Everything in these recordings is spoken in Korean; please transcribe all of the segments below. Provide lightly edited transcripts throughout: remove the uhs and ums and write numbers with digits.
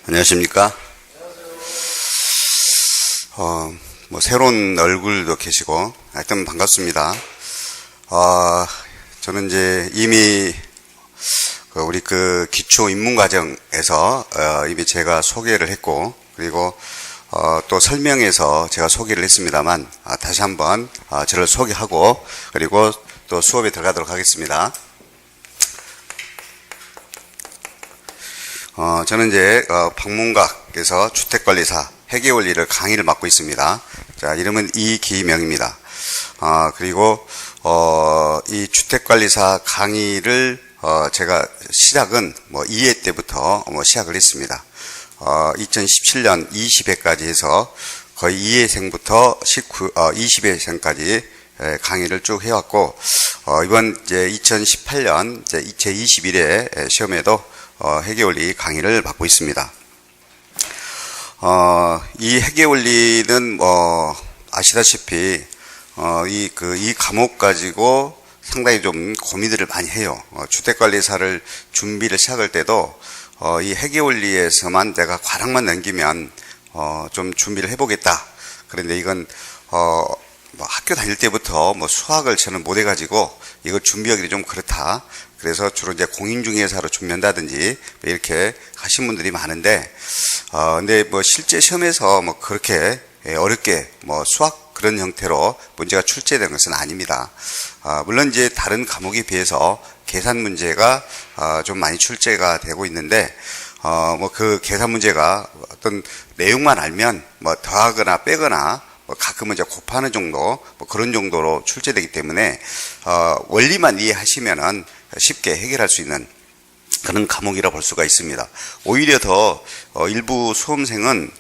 안녕하십니까? 새로운 얼굴도 계시고, 하여튼 반갑습니다. 저는 이제 이미, 우리 기초 입문과정에서, 이미 제가 소개를 했고, 그리고, 또 설명에서 제가 소개를 했습니다만, 다시 한번, 저를 소개하고, 그리고 또 수업에 들어가도록 하겠습니다. 저는 이제, 방문각에서 주택관리사 회계원리를 강의를 맡고 있습니다. 자, 이름은 이기명입니다. 그리고, 이 주택관리사 강의를, 제가 시작은 2회 때부터 시작을 했습니다. 2017년 20회까지 해서 거의 2회생부터 20회생까지 강의를 쭉 해왔고, 이번 이제 2018년 제 21회 시험에도 회계원리 강의를 받고 있습니다. 이 회계원리는 아시다시피 이 과목 가지고 상당히 좀 고민들을 많이 해요. 주택관리사를 준비를 시작할 때도 이 회계원리에서만 내가 과락만 넘기면 좀 준비를 해보겠다. 그런데 이건 학교 다닐 때부터 수학을 저는 못해가지고 이걸 준비하기 좀 그렇다. 그래서 주로 이제 공인중개사로 준비한다든지 이렇게 하신 분들이 많은데, 근데 실제 시험에서 그렇게 어렵게 수학 그런 형태로 문제가 출제된 것은 아닙니다. 물론 이제 다른 과목에 비해서 계산 문제가 좀 많이 출제가 되고 있는데, 그 계산 문제가 어떤 내용만 알면 더하거나 빼거나 가끔은 이제 곱하는 정도, 그런 정도로 출제되기 때문에, 원리만 이해하시면은 쉽게 해결할 수 있는 그런 과목이라 볼 수가 있습니다. 오히려 더, 일부 수험생은,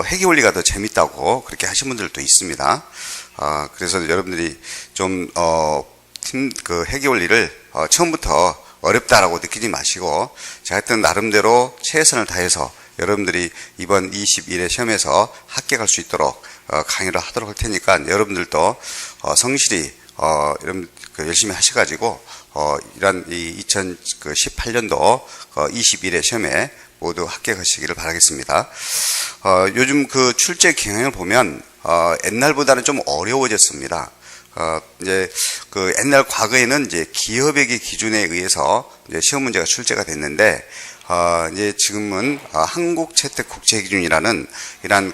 회계원리가 더 재밌다고 그렇게 하신 분들도 있습니다. 그래서 여러분들이 좀, 회계원리를, 처음부터 어렵다라고 느끼지 마시고, 제가 하여튼 나름대로 최선을 다해서 여러분들이 이번 21회 시험에서 합격할 수 있도록 강의를 하도록 할 테니까 여러분들도 성실히 열심히 하셔가지고 이런 2018년도 21회 시험에 모두 합격하시기를 바라겠습니다. 요즘 출제 경향을 보면 옛날보다는 좀 어려워졌습니다. 이제 옛날 과거에는 이제 기업액의 기준에 의해서 이제 시험 문제가 출제가 됐는데, 이제 지금은 한국채택국제기준이라는 이런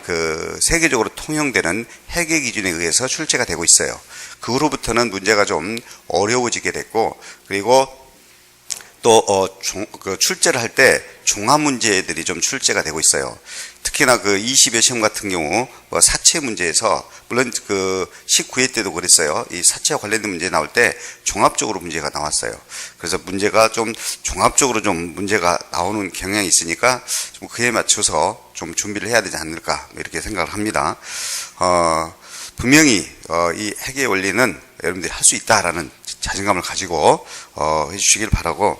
세계적으로 통용되는 회계 기준에 의해서 출제가 되고 있어요. 그 후로부터는 문제가 좀 어려워지게 됐고, 그리고 또 출제를 할 때 종합 문제들이 좀 출제가 되고 있어요. 특히나 20회 시험 같은 경우 사채 문제에서, 물론 19회 때도 그랬어요. 이 사채와 관련된 문제 나올 때 종합적으로 문제가 나왔어요. 그래서 문제가 좀 종합적으로 좀 문제가 나오는 경향이 있으니까 좀 그에 맞춰서 좀 준비를 해야 되지 않을까 이렇게 생각을 합니다. 분명히 이 회계 원리는 여러분들이 할 수 있다라는 자신감을 가지고 해주시길 바라고,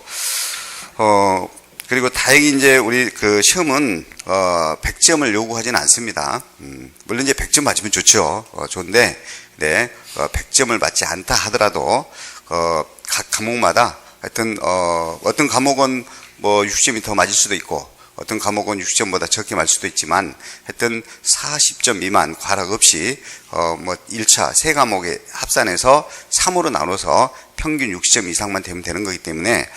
그리고 다행히 이제 우리 시험은 100점을 요구하지는 않습니다. 물론 이제 100점 맞으면 좋죠. 좋은데, 네, 100점을 맞지 않다 하더라도 각 과목마다 하여튼 어떤 과목은 60점이 더 맞을 수도 있고, 어떤 과목은 60점보다 적게 맞을 수도 있지만, 하여튼 40점 미만 과락 없이 1차 세 과목에 합산해서 3으로 나눠서 평균 60점 이상만 되면 되는 거기 때문에,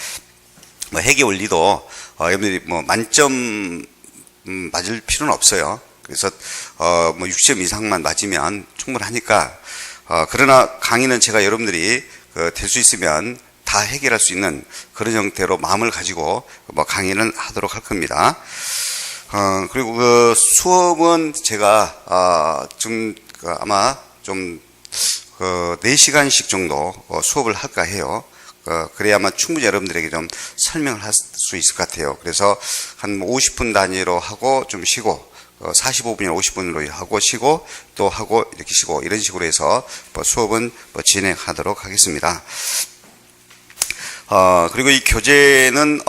회계 원리도 여러분들이 만점 맞을 필요는 없어요. 그래서 60점 이상만 맞으면 충분하니까, 그러나 강의는 제가 여러분들이 될 수 있으면 다 해결할 수 있는 그런 형태로 마음을 가지고 강의는 하도록 할 겁니다. 그리고 수업은 제가 아마 4시간씩 정도 수업을 할까 해요. 그래야만 충분히 여러분들에게 좀 설명을 할 수 있을 것 같아요. 그래서 한 50분 단위로 하고 좀 쉬고, 45분이나 50분으로 하고 쉬고 또 하고 이렇게 쉬고, 이런 식으로 해서 수업은 진행하도록 하겠습니다. 그리고 이 교재는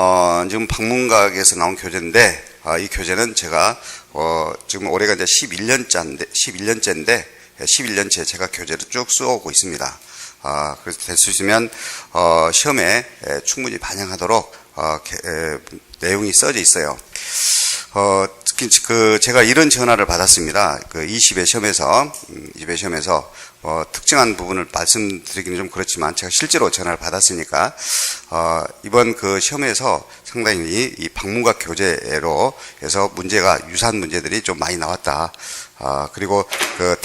지금 방문각에서 나온 교재인데, 이 교재는 제가 지금 올해가 이제 11년째인데 11년째 제가 교재를 쭉 써오고 있습니다. 그래서 될 수 있으면 시험에 충분히 반영하도록 내용이 써져 있어요. 특히 제가 이런 전화를 받았습니다. 20회 시험에서, 특정한 부분을 말씀드리기는 좀 그렇지만, 제가 실제로 전화를 받았으니까, 이번 그 시험에서 상당히 이 방문각 교재로 해서 문제가, 유사한 문제들이 좀 많이 나왔다. 그리고 그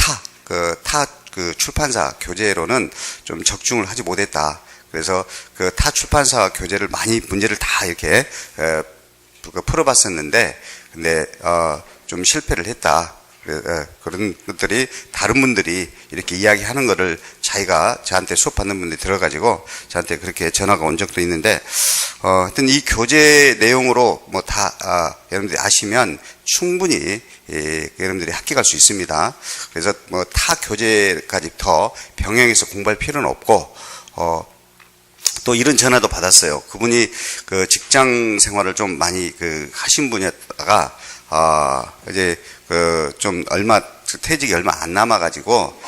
출판사 교재로는 좀 적중을 하지 못했다. 그래서 그 타 출판사 교재를 많이 문제를 다 이렇게, 풀어봤었는데, 근데, 좀 실패를 했다. 그런 것들이 다른 분들이 이렇게 이야기하는 거를 자기가 저한테 수업받는 분들이 들어가지고 저한테 그렇게 전화가 온 적도 있는데, 하여튼 이 교재 내용으로 여러분들이 아시면 충분히 여러분들이 합격할 수 있습니다. 그래서 타 교재까지 더 병행해서 공부할 필요는 없고, 또 이런 전화도 받았어요. 그분이 그 직장 생활을 좀 많이 하신 분이었다가, 이제 좀 퇴직이 얼마 안 남아가지고,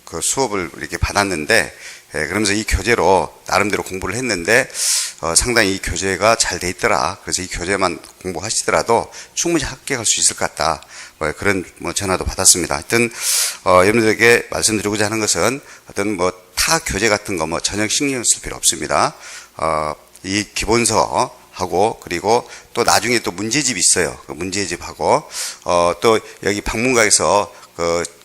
그 수업을 이렇게 받았는데, 그러면서 이 교재로 나름대로 공부를 했는데, 상당히 이 교재가 잘 돼 있더라. 그래서 이 교재만 공부하시더라도 충분히 합격할 수 있을 것 같다. 그런 전화도 받았습니다. 하여튼, 여러분들에게 말씀드리고자 하는 것은 어떤 타 교재 같은 거 전혀 신경 쓸 필요 없습니다. 이 기본서하고 그리고 또 나중에 또 문제집이 있어요. 그 문제집하고 또 여기 방문가에서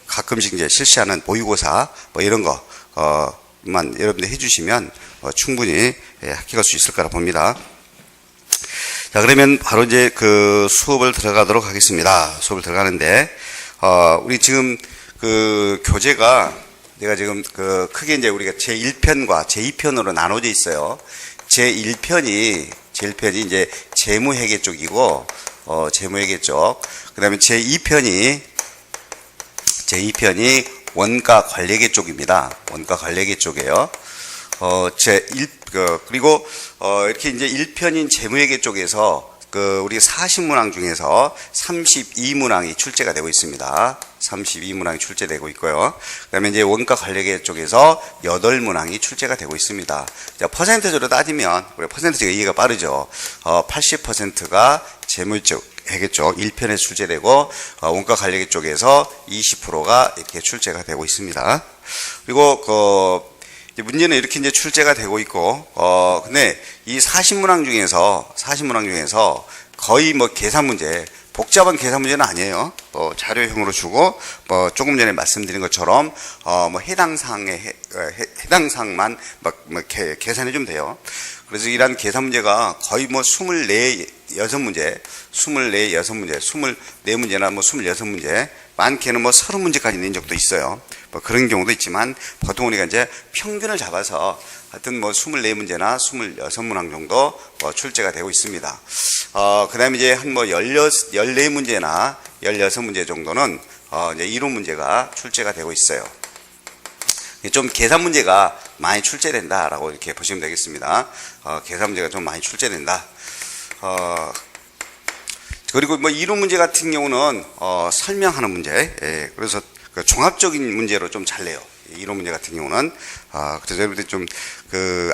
가끔씩 이제 실시하는 모의고사 이런 거만 여러분들 해주시면 충분히 합격할 수 있을 거라 봅니다. 자, 그러면 바로 이제 그 수업을 들어가도록 하겠습니다. 수업을 들어가는데 우리 지금 그 교재가 제가 지금 크게 이제 우리가 제1편과 제2편으로 나눠져 있어요. 제1편이 이제 재무회계 쪽이고, 재무회계 쪽. 그 다음에 제2편이 원가 관리회계 쪽입니다. 원가 관리회계 쪽이에요. 그리고, 이렇게 이제 1편인 재무회계 쪽에서 우리 40문항 중에서 32문항이 출제가 되고 있습니다. 32문항이 출제되고 있고요. 그 다음에 이제 원가 관리회계 쪽에서 8문항이 출제가 되고 있습니다. 자, 퍼센트적으로 따지면, 우리 퍼센트가 이해가 빠르죠. 80%가 재무 쪽, 회계 쪽 1편에 출제되고, 원가 관리회계 쪽에서 20%가 이렇게 출제가 되고 있습니다. 그리고, 문제는 이렇게 이제 출제가 되고 있고, 근데 이 40문항 중에서 거의 계산 문제, 복잡한 계산 문제는 아니에요. 자료형으로 주고, 조금 전에 말씀드린 것처럼, 해당 사항만 계산해 주면 돼요. 그래서 이러한 계산 문제가 거의 24문제나 26문제, 많게는 30문제까지 낸 적도 있어요. 그런 경우도 있지만, 보통 우리가 이제 평균을 잡아서 하여튼 24문제나 26문항 정도 출제가 되고 있습니다. 그 다음에 이제 한 14문제나 16문제 정도는 이제 이론 문제가 출제가 되고 있어요. 좀 계산 문제가 많이 출제된다라고 이렇게 보시면 되겠습니다. 계산 문제가 좀 많이 출제된다. 그리고 이론 문제 같은 경우는 설명하는 문제. 그래서 종합적인 문제로 좀 잘 내요. 이론 문제 같은 경우는. 그래서 여러분들이 좀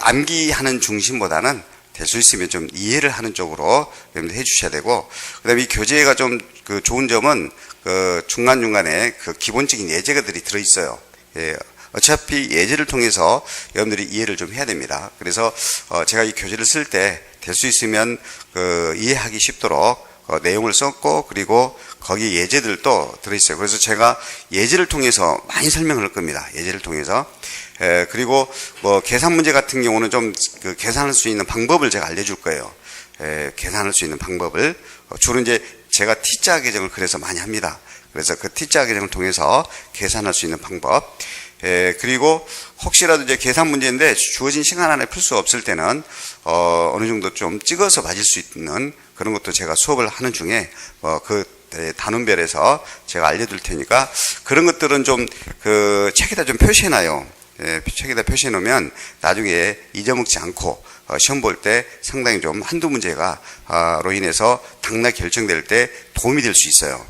암기하는 중심보다는 될 수 있으면 좀 이해를 하는 쪽으로 여러분들 해주셔야 되고, 그 다음에 이 교재가 좀 좋은 점은 중간중간에 기본적인 예제들이 들어있어요. 어차피 예제를 통해서 여러분들이 이해를 좀 해야 됩니다. 그래서 제가 이 교재를 쓸 때 될 수 있으면 이해하기 쉽도록 내용을 썼고, 그리고 거기 예제들도 들어있어요. 그래서 제가 예제를 통해서 많이 설명을 할 겁니다. 예제를 통해서. 그리고 계산 문제 같은 경우는 좀 계산할 수 있는 방법을 제가 알려줄 거예요. 계산할 수 있는 방법을. 주로 이제 제가 T자 계정을 그래서 많이 합니다. 그래서 그 T자 계정을 통해서 계산할 수 있는 방법. 그리고 혹시라도 이제 계산 문제인데 주어진 시간 안에 풀 수 없을 때는 어느 정도 좀 찍어서 맞을 수 있는 그런 것도 제가 수업을 하는 중에 단원별에서 제가 알려드릴 테니까 그런 것들은 좀 책에다 좀 표시해놔요. 책에다 표시해 놓으면 나중에 잊어먹지 않고 시험 볼 때 상당히 좀 한두 문제가 로 인해서 당락 결정될 때 도움이 될 수 있어요.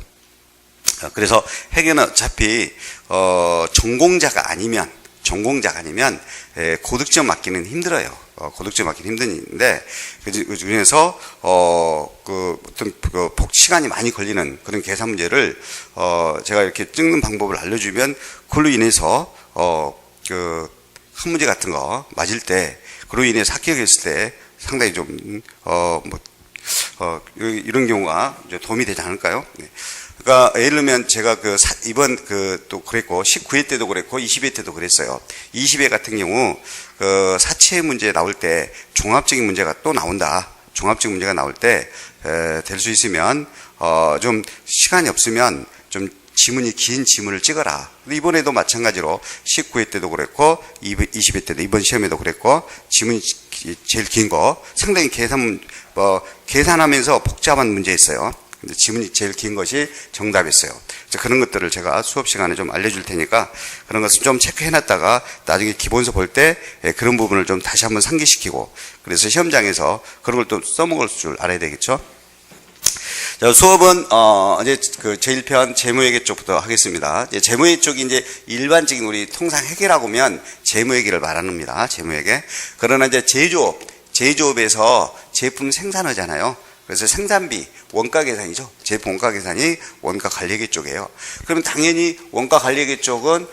그래서 회계는 어차피 전공자가 아니면 고득점 맞기는 힘들어요. 고득점 맞기 힘든데, 그 중에서, 어떤, 시간이 많이 걸리는 그런 계산 문제를, 제가 이렇게 찍는 방법을 알려주면, 그걸로 인해서, 한 문제 같은 거 맞을 때, 그로 인해서 합격했을 때 상당히 좀, 이런 경우가 도움이 되지 않을까요? 네. 그러니까 예를 들면 제가 이번 또 그랬고 19회 때도 그랬고 20회 때도 그랬어요. 20회 같은 경우 사채 문제 나올 때 종합적인 문제가 또 나온다. 종합적인 문제가 나올 때 될 수 있으면 좀 시간이 없으면 좀 지문이 긴 지문을 찍어라. 이번에도 마찬가지로 19회 때도 그랬고 20회 때도 이번 시험에도 그랬고 지문이 제일 긴 거 상당히 계산하면서 복잡한 문제였어요. 근데 지문이 제일 긴 것이 정답이었어요. 그런 것들을 제가 수업 시간에 좀 알려줄 테니까 그런 것을 좀 체크해놨다가 나중에 기본서 볼 때 그런 부분을 좀 다시 한번 상기시키고 그래서 시험장에서 그런 걸 또 써먹을 줄 알아야 되겠죠. 자, 수업은 이제 제1편 재무회계 쪽부터 하겠습니다. 이제 재무회계 쪽이 이제 일반적인 우리 통상 회계라고 하면 재무회계를 말합니다. 재무회계. 그러나 이제 제조업에서 제품 생산하잖아요. 그래서 생산비, 원가 계산이죠. 제품 원가 계산이 원가 관리회계 쪽이에요. 그러면 당연히 원가 관리회계 쪽은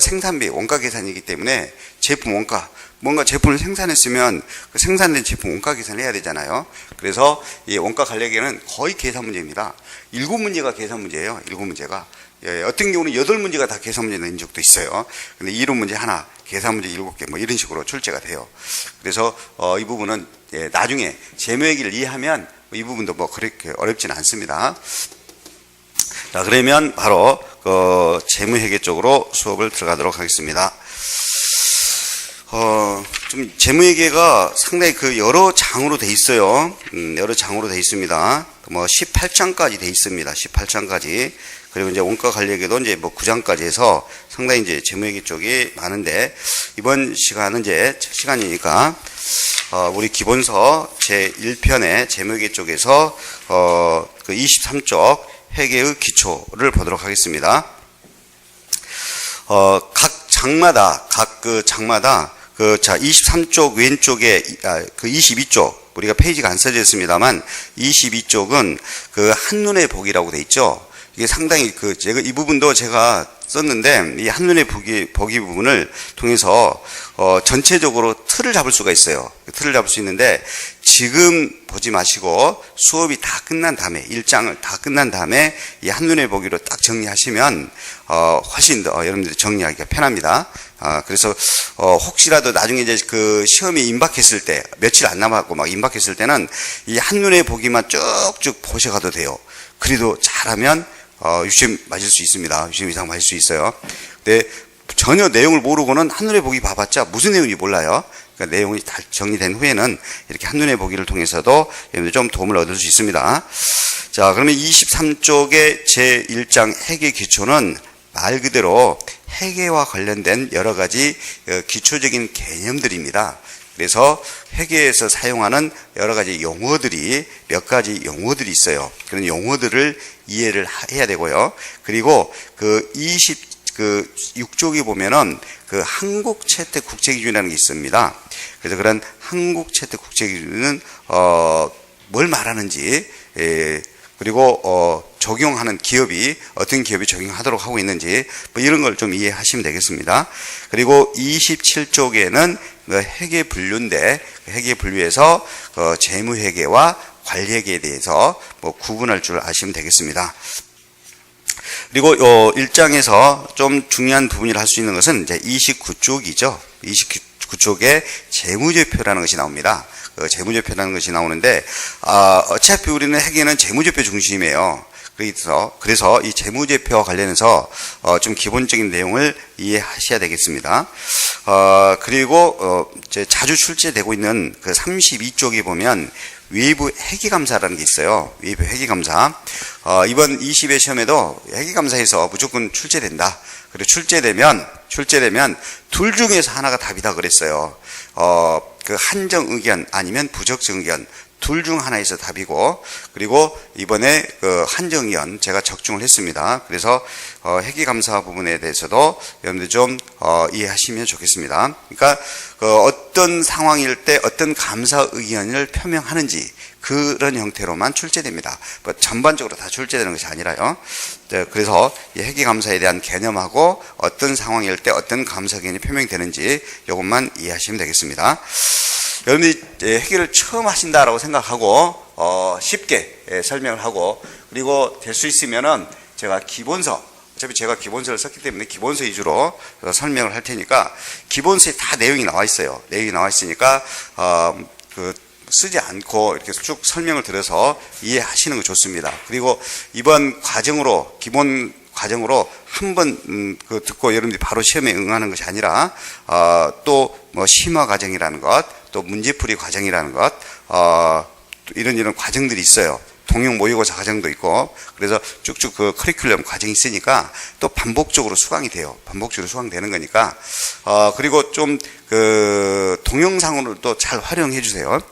생산비, 원가 계산이기 때문에 제품 원가, 뭔가 제품을 생산했으면 그 생산된 제품 원가 계산을 해야 되잖아요. 그래서 이 원가 관리회계는 거의 계산 문제입니다. 7문제가 계산 문제예요. 7문제가. 어떤 경우는 8문제가 다 계산 문제 낸 적도 있어요. 근데 이론 문제 하나, 계산 문제 7개 뭐 이런 식으로 출제가 돼요. 그래서 이 부분은 나중에 재무회계를 이해하면 이 부분도 뭐 그렇게 어렵지는 않습니다. 자, 그러면 바로 재무회계 쪽으로 수업을 들어가도록 하겠습니다. 좀 재무회계가 상당히 여러 장으로 돼 있어요. 여러 장으로 돼 있습니다. 뭐 18장까지 돼 있습니다. 18장까지. 그리고 이제 원가 관리회계도 이제 뭐 9장까지 해서 상당히 이제 재무회계 쪽이 많은데 이번 시간은 이제 첫 시간이니까 우리 기본서 제1편의 재무회계 쪽에서 그 23쪽 회계의 기초를 보도록 하겠습니다. 각 장마다 23쪽 왼쪽에 22쪽 우리가 페이지가 안 써져 있습니다만 22쪽은 한눈에 보기라고 돼 있죠. 이게 상당히 제가 이 부분도 제가 썼는데 이 한눈에 보기 부분을 통해서 전체적으로 틀을 잡을 수가 있어요. 틀을 잡을 수 있는데 지금 보지 마시고 수업이 다 끝난 다음에 1장을 다 끝난 다음에 이 한눈에 보기로 딱 정리하시면 훨씬 더 여러분들이 정리하기가 편합니다. 그래서 혹시라도 나중에 이제 시험이 임박했을 때 며칠 안 남았고 막 임박했을 때는 이 한눈에 보기만 쭉쭉 보셔가도 돼요. 그래도 잘하면 유시험 맞을 수 있습니다. 유시험 이상 맞을 수 있어요. 근데 전혀 내용을 모르고는 한눈에 보기 봐봤자 무슨 내용인지 몰라요. 그러니까 내용이 다 정리된 후에는 이렇게 한눈에 보기를 통해서도 여러분들 좀 도움을 얻을 수 있습니다. 자, 그러면 23쪽의 제1장 회계 기초는 말 그대로 회계와 관련된 여러 가지 기초적인 개념들입니다. 그래서 회계에서 사용하는 여러 가지 용어들이 몇 가지 용어들이 있어요. 그런 용어들을 이해를 해야 되고요. 그리고 26쪽에 보면은 한국채택 국제기준이라는 게 있습니다. 그래서 그런 한국채택 국제기준은 뭘 말하는지 그리고 적용하는 기업이 어떤 기업이 적용하도록 하고 있는지 뭐 이런 걸 좀 이해하시면 되겠습니다. 그리고 27쪽에는 회계 분류인데 회계 분류에서 재무회계와 관리회계에 대해서 뭐 구분할 줄 아시면 되겠습니다. 그리고 1장에서 좀 중요한 부분이라 할 수 있는 것은 이제 29쪽이죠. 29쪽에 재무제표라는 것이 나옵니다. 재무제표라는 것이 나오는데 어차피 우리는 회계는 재무제표 중심이에요. 그래서 이 재무제표와 관련해서 좀 기본적인 내용을 이해하셔야 되겠습니다. 그리고 이제 자주 출제되고 있는 32쪽에 보면 외부 회계감사라는 게 있어요. 외부 회계감사. 이번 20회 시험에도 회계감사에서 무조건 출제된다. 그리고 출제되면 둘 중에서 하나가 답이다 그랬어요. 그 한정 의견 아니면 부적정 의견 둘 중 하나에서 답이고, 그리고 이번에 그 한정 의견 제가 적중을 했습니다. 그래서 회계감사 부분에 대해서도 여러분들 좀 이해하시면 좋겠습니다. 그러니까 어떤 상황일 때 어떤 감사 의견을 표명하는지 그런 형태로만 출제됩니다. 뭐 전반적으로 다 출제되는 것이 아니라요. 그래서 이 회계감사에 대한 개념하고 어떤 상황일 때 어떤 감사 의견이 표명되는지 이것만 이해하시면 되겠습니다. 여러분들이 회계를 처음 하신다라고 생각하고 쉽게 설명을 하고, 그리고 될 수 있으면은 제가 기본서, 어차피 제가 기본서를 썼기 때문에 기본서 위주로 설명을 할 테니까 기본서에 다 내용이 나와 있어요. 내용이 나와 있으니까 쓰지 않고 이렇게 쭉 설명을 들어서 이해하시는 거 좋습니다. 그리고 이번 과정으로, 기본 과정으로 한번 듣고 여러분들이 바로 시험에 응하는 것이 아니라 또 뭐 심화 과정이라는 것, 또 문제풀이 과정이라는 것, 이런 과정들이 있어요. 통역 모의고사 과정도 있고, 그래서 쭉쭉 그 커리큘럼 과정이 있으니까 또 반복적으로 수강이 돼요. 반복적으로 수강되는 거니까. 그리고 좀 그 동영상으로도 잘 활용해 주세요.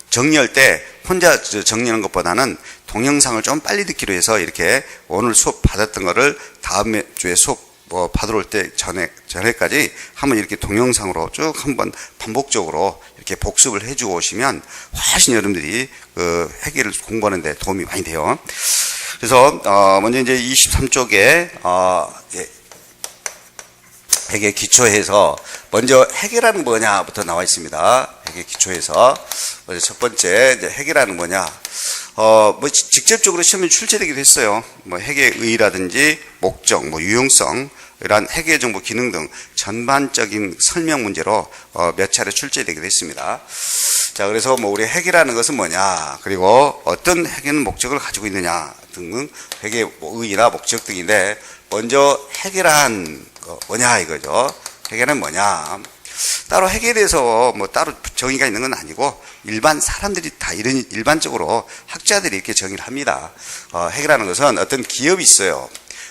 정리할 때 혼자 정리하는 것보다는 동영상을 좀 빨리 듣기로 해서 이렇게 오늘 수업 받았던 거를 다음 주에 수업 받으러 올 때 전에까지 한번 이렇게 동영상으로 쭉 한번 반복적으로 이렇게 복습을 해주고 오시면 훨씬 여러분들이 그 회계를 공부하는 데 도움이 많이 돼요. 그래서 먼저 이제 23쪽에 회계 기초에서 먼저 회계라는 뭐냐부터 나와 있습니다. 회계 기초에서 먼저 첫 번째 이제 회계라는 뭐냐. 뭐 직접적으로 시험에 출제되기도 했어요. 뭐 회계의의라든지 목적, 뭐 유용성, 이러한 회계 정보 기능 등 전반적인 설명 문제로 몇 차례 출제되기도 했습니다. 자, 그래서 뭐 우리 회계라는 것은 뭐냐, 그리고 어떤 회계는 목적을 가지고 있느냐 등 회계 의의나 목적 등인데, 먼저 회계란 뭐냐 이거죠. 회계는 뭐냐. 따로 회계에 대해서 뭐 따로 정의가 있는 건 아니고 일반 사람들이 다 이런 일반적으로 학자들이 이렇게 정의를 합니다. 회계라는 것은 어떤 기업이 있어요.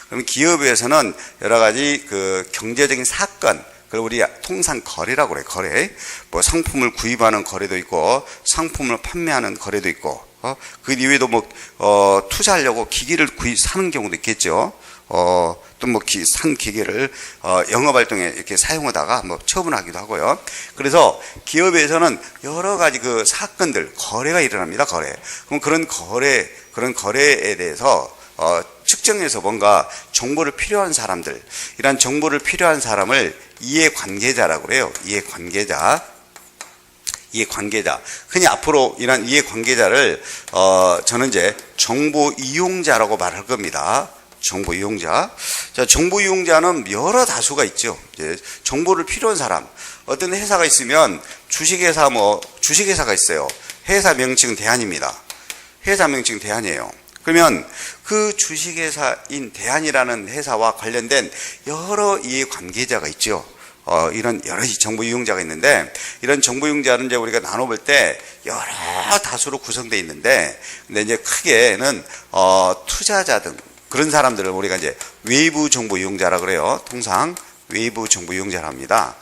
그럼 기업에서는 여러 가지 그 경제적인 사건, 그걸 우리 통상 거래라고 그래요. 거래. 뭐 상품을 구입하는 거래도 있고 상품을 판매하는 거래도 있고, 그 이외에도 뭐 투자하려고 기기를 사는 경우도 있겠죠. 또 뭐 산 기계를 영업 활동에 이렇게 사용하다가 뭐 처분하기도 하고요. 그래서 기업에서는 여러 가지 그 사건들, 거래가 일어납니다. 거래. 그럼 그런 거래에 대해서 측정해서 뭔가 정보를 필요한 사람들, 이런 정보를 필요한 사람을 이해관계자라고 그래요. 이해관계자. 흔히 앞으로 이런 이해관계자를 저는 이제 정보 이용자라고 말할 겁니다. 정보 이용자. 자, 정보 이용자는 여러 다수가 있죠. 이제 정보를 필요한 사람. 어떤 회사가 있으면 주식회사가 있어요. 회사 명칭은 대한입니다. 회사 명칭은 대한이에요. 그러면 그 주식회사인 대한이라는 회사와 관련된 여러 이해관계자가 있죠. 이런 여러 정보 이용자가 있는데, 이런 정보 이용자는 이제 우리가 나눠볼 때 여러 다수로 구성되어 있는데, 근데 이제 크게는 투자자 등 그런 사람들을 우리가 이제 외부 정보 이용자라 그래요. 통상 외부 정보 이용자라 합니다.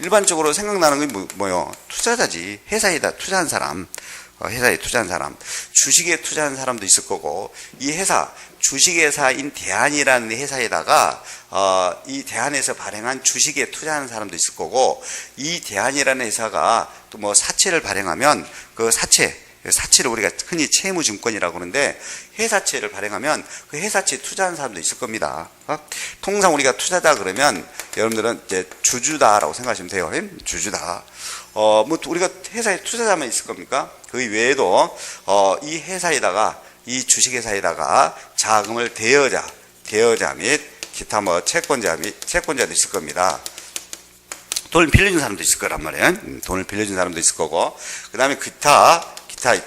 일반적으로 생각나는 게 뭐요? 투자자지. 회사에다 투자한 사람. 회사에 투자한 사람, 주식에 투자한 사람도 있을 거고, 이 회사, 주식회사인 대한이라는 회사에다가 이 대한에서 발행한 주식에 투자하는 사람도 있을 거고, 이 대한이라는 회사가 또 뭐 사채를 발행하면 그 사채를 우리가 흔히 채무증권이라고 하는데, 회사채를 발행하면 그 회사채에 투자하는 사람도 있을 겁니다. 통상 우리가 투자자 그러면 여러분들은 이제 주주다라고 생각하시면 돼요. 주주다. 뭐 우리가 회사에 투자자만 있을 겁니까? 그 외에도 이 회사에다가, 이 주식회사에다가 자금을 대여자 및 기타 뭐 채권자도 있을 겁니다. 돈을 빌려준 사람도 있을 거란 말이에요. 돈을 빌려준 사람도 있을 거고, 그 다음에 기타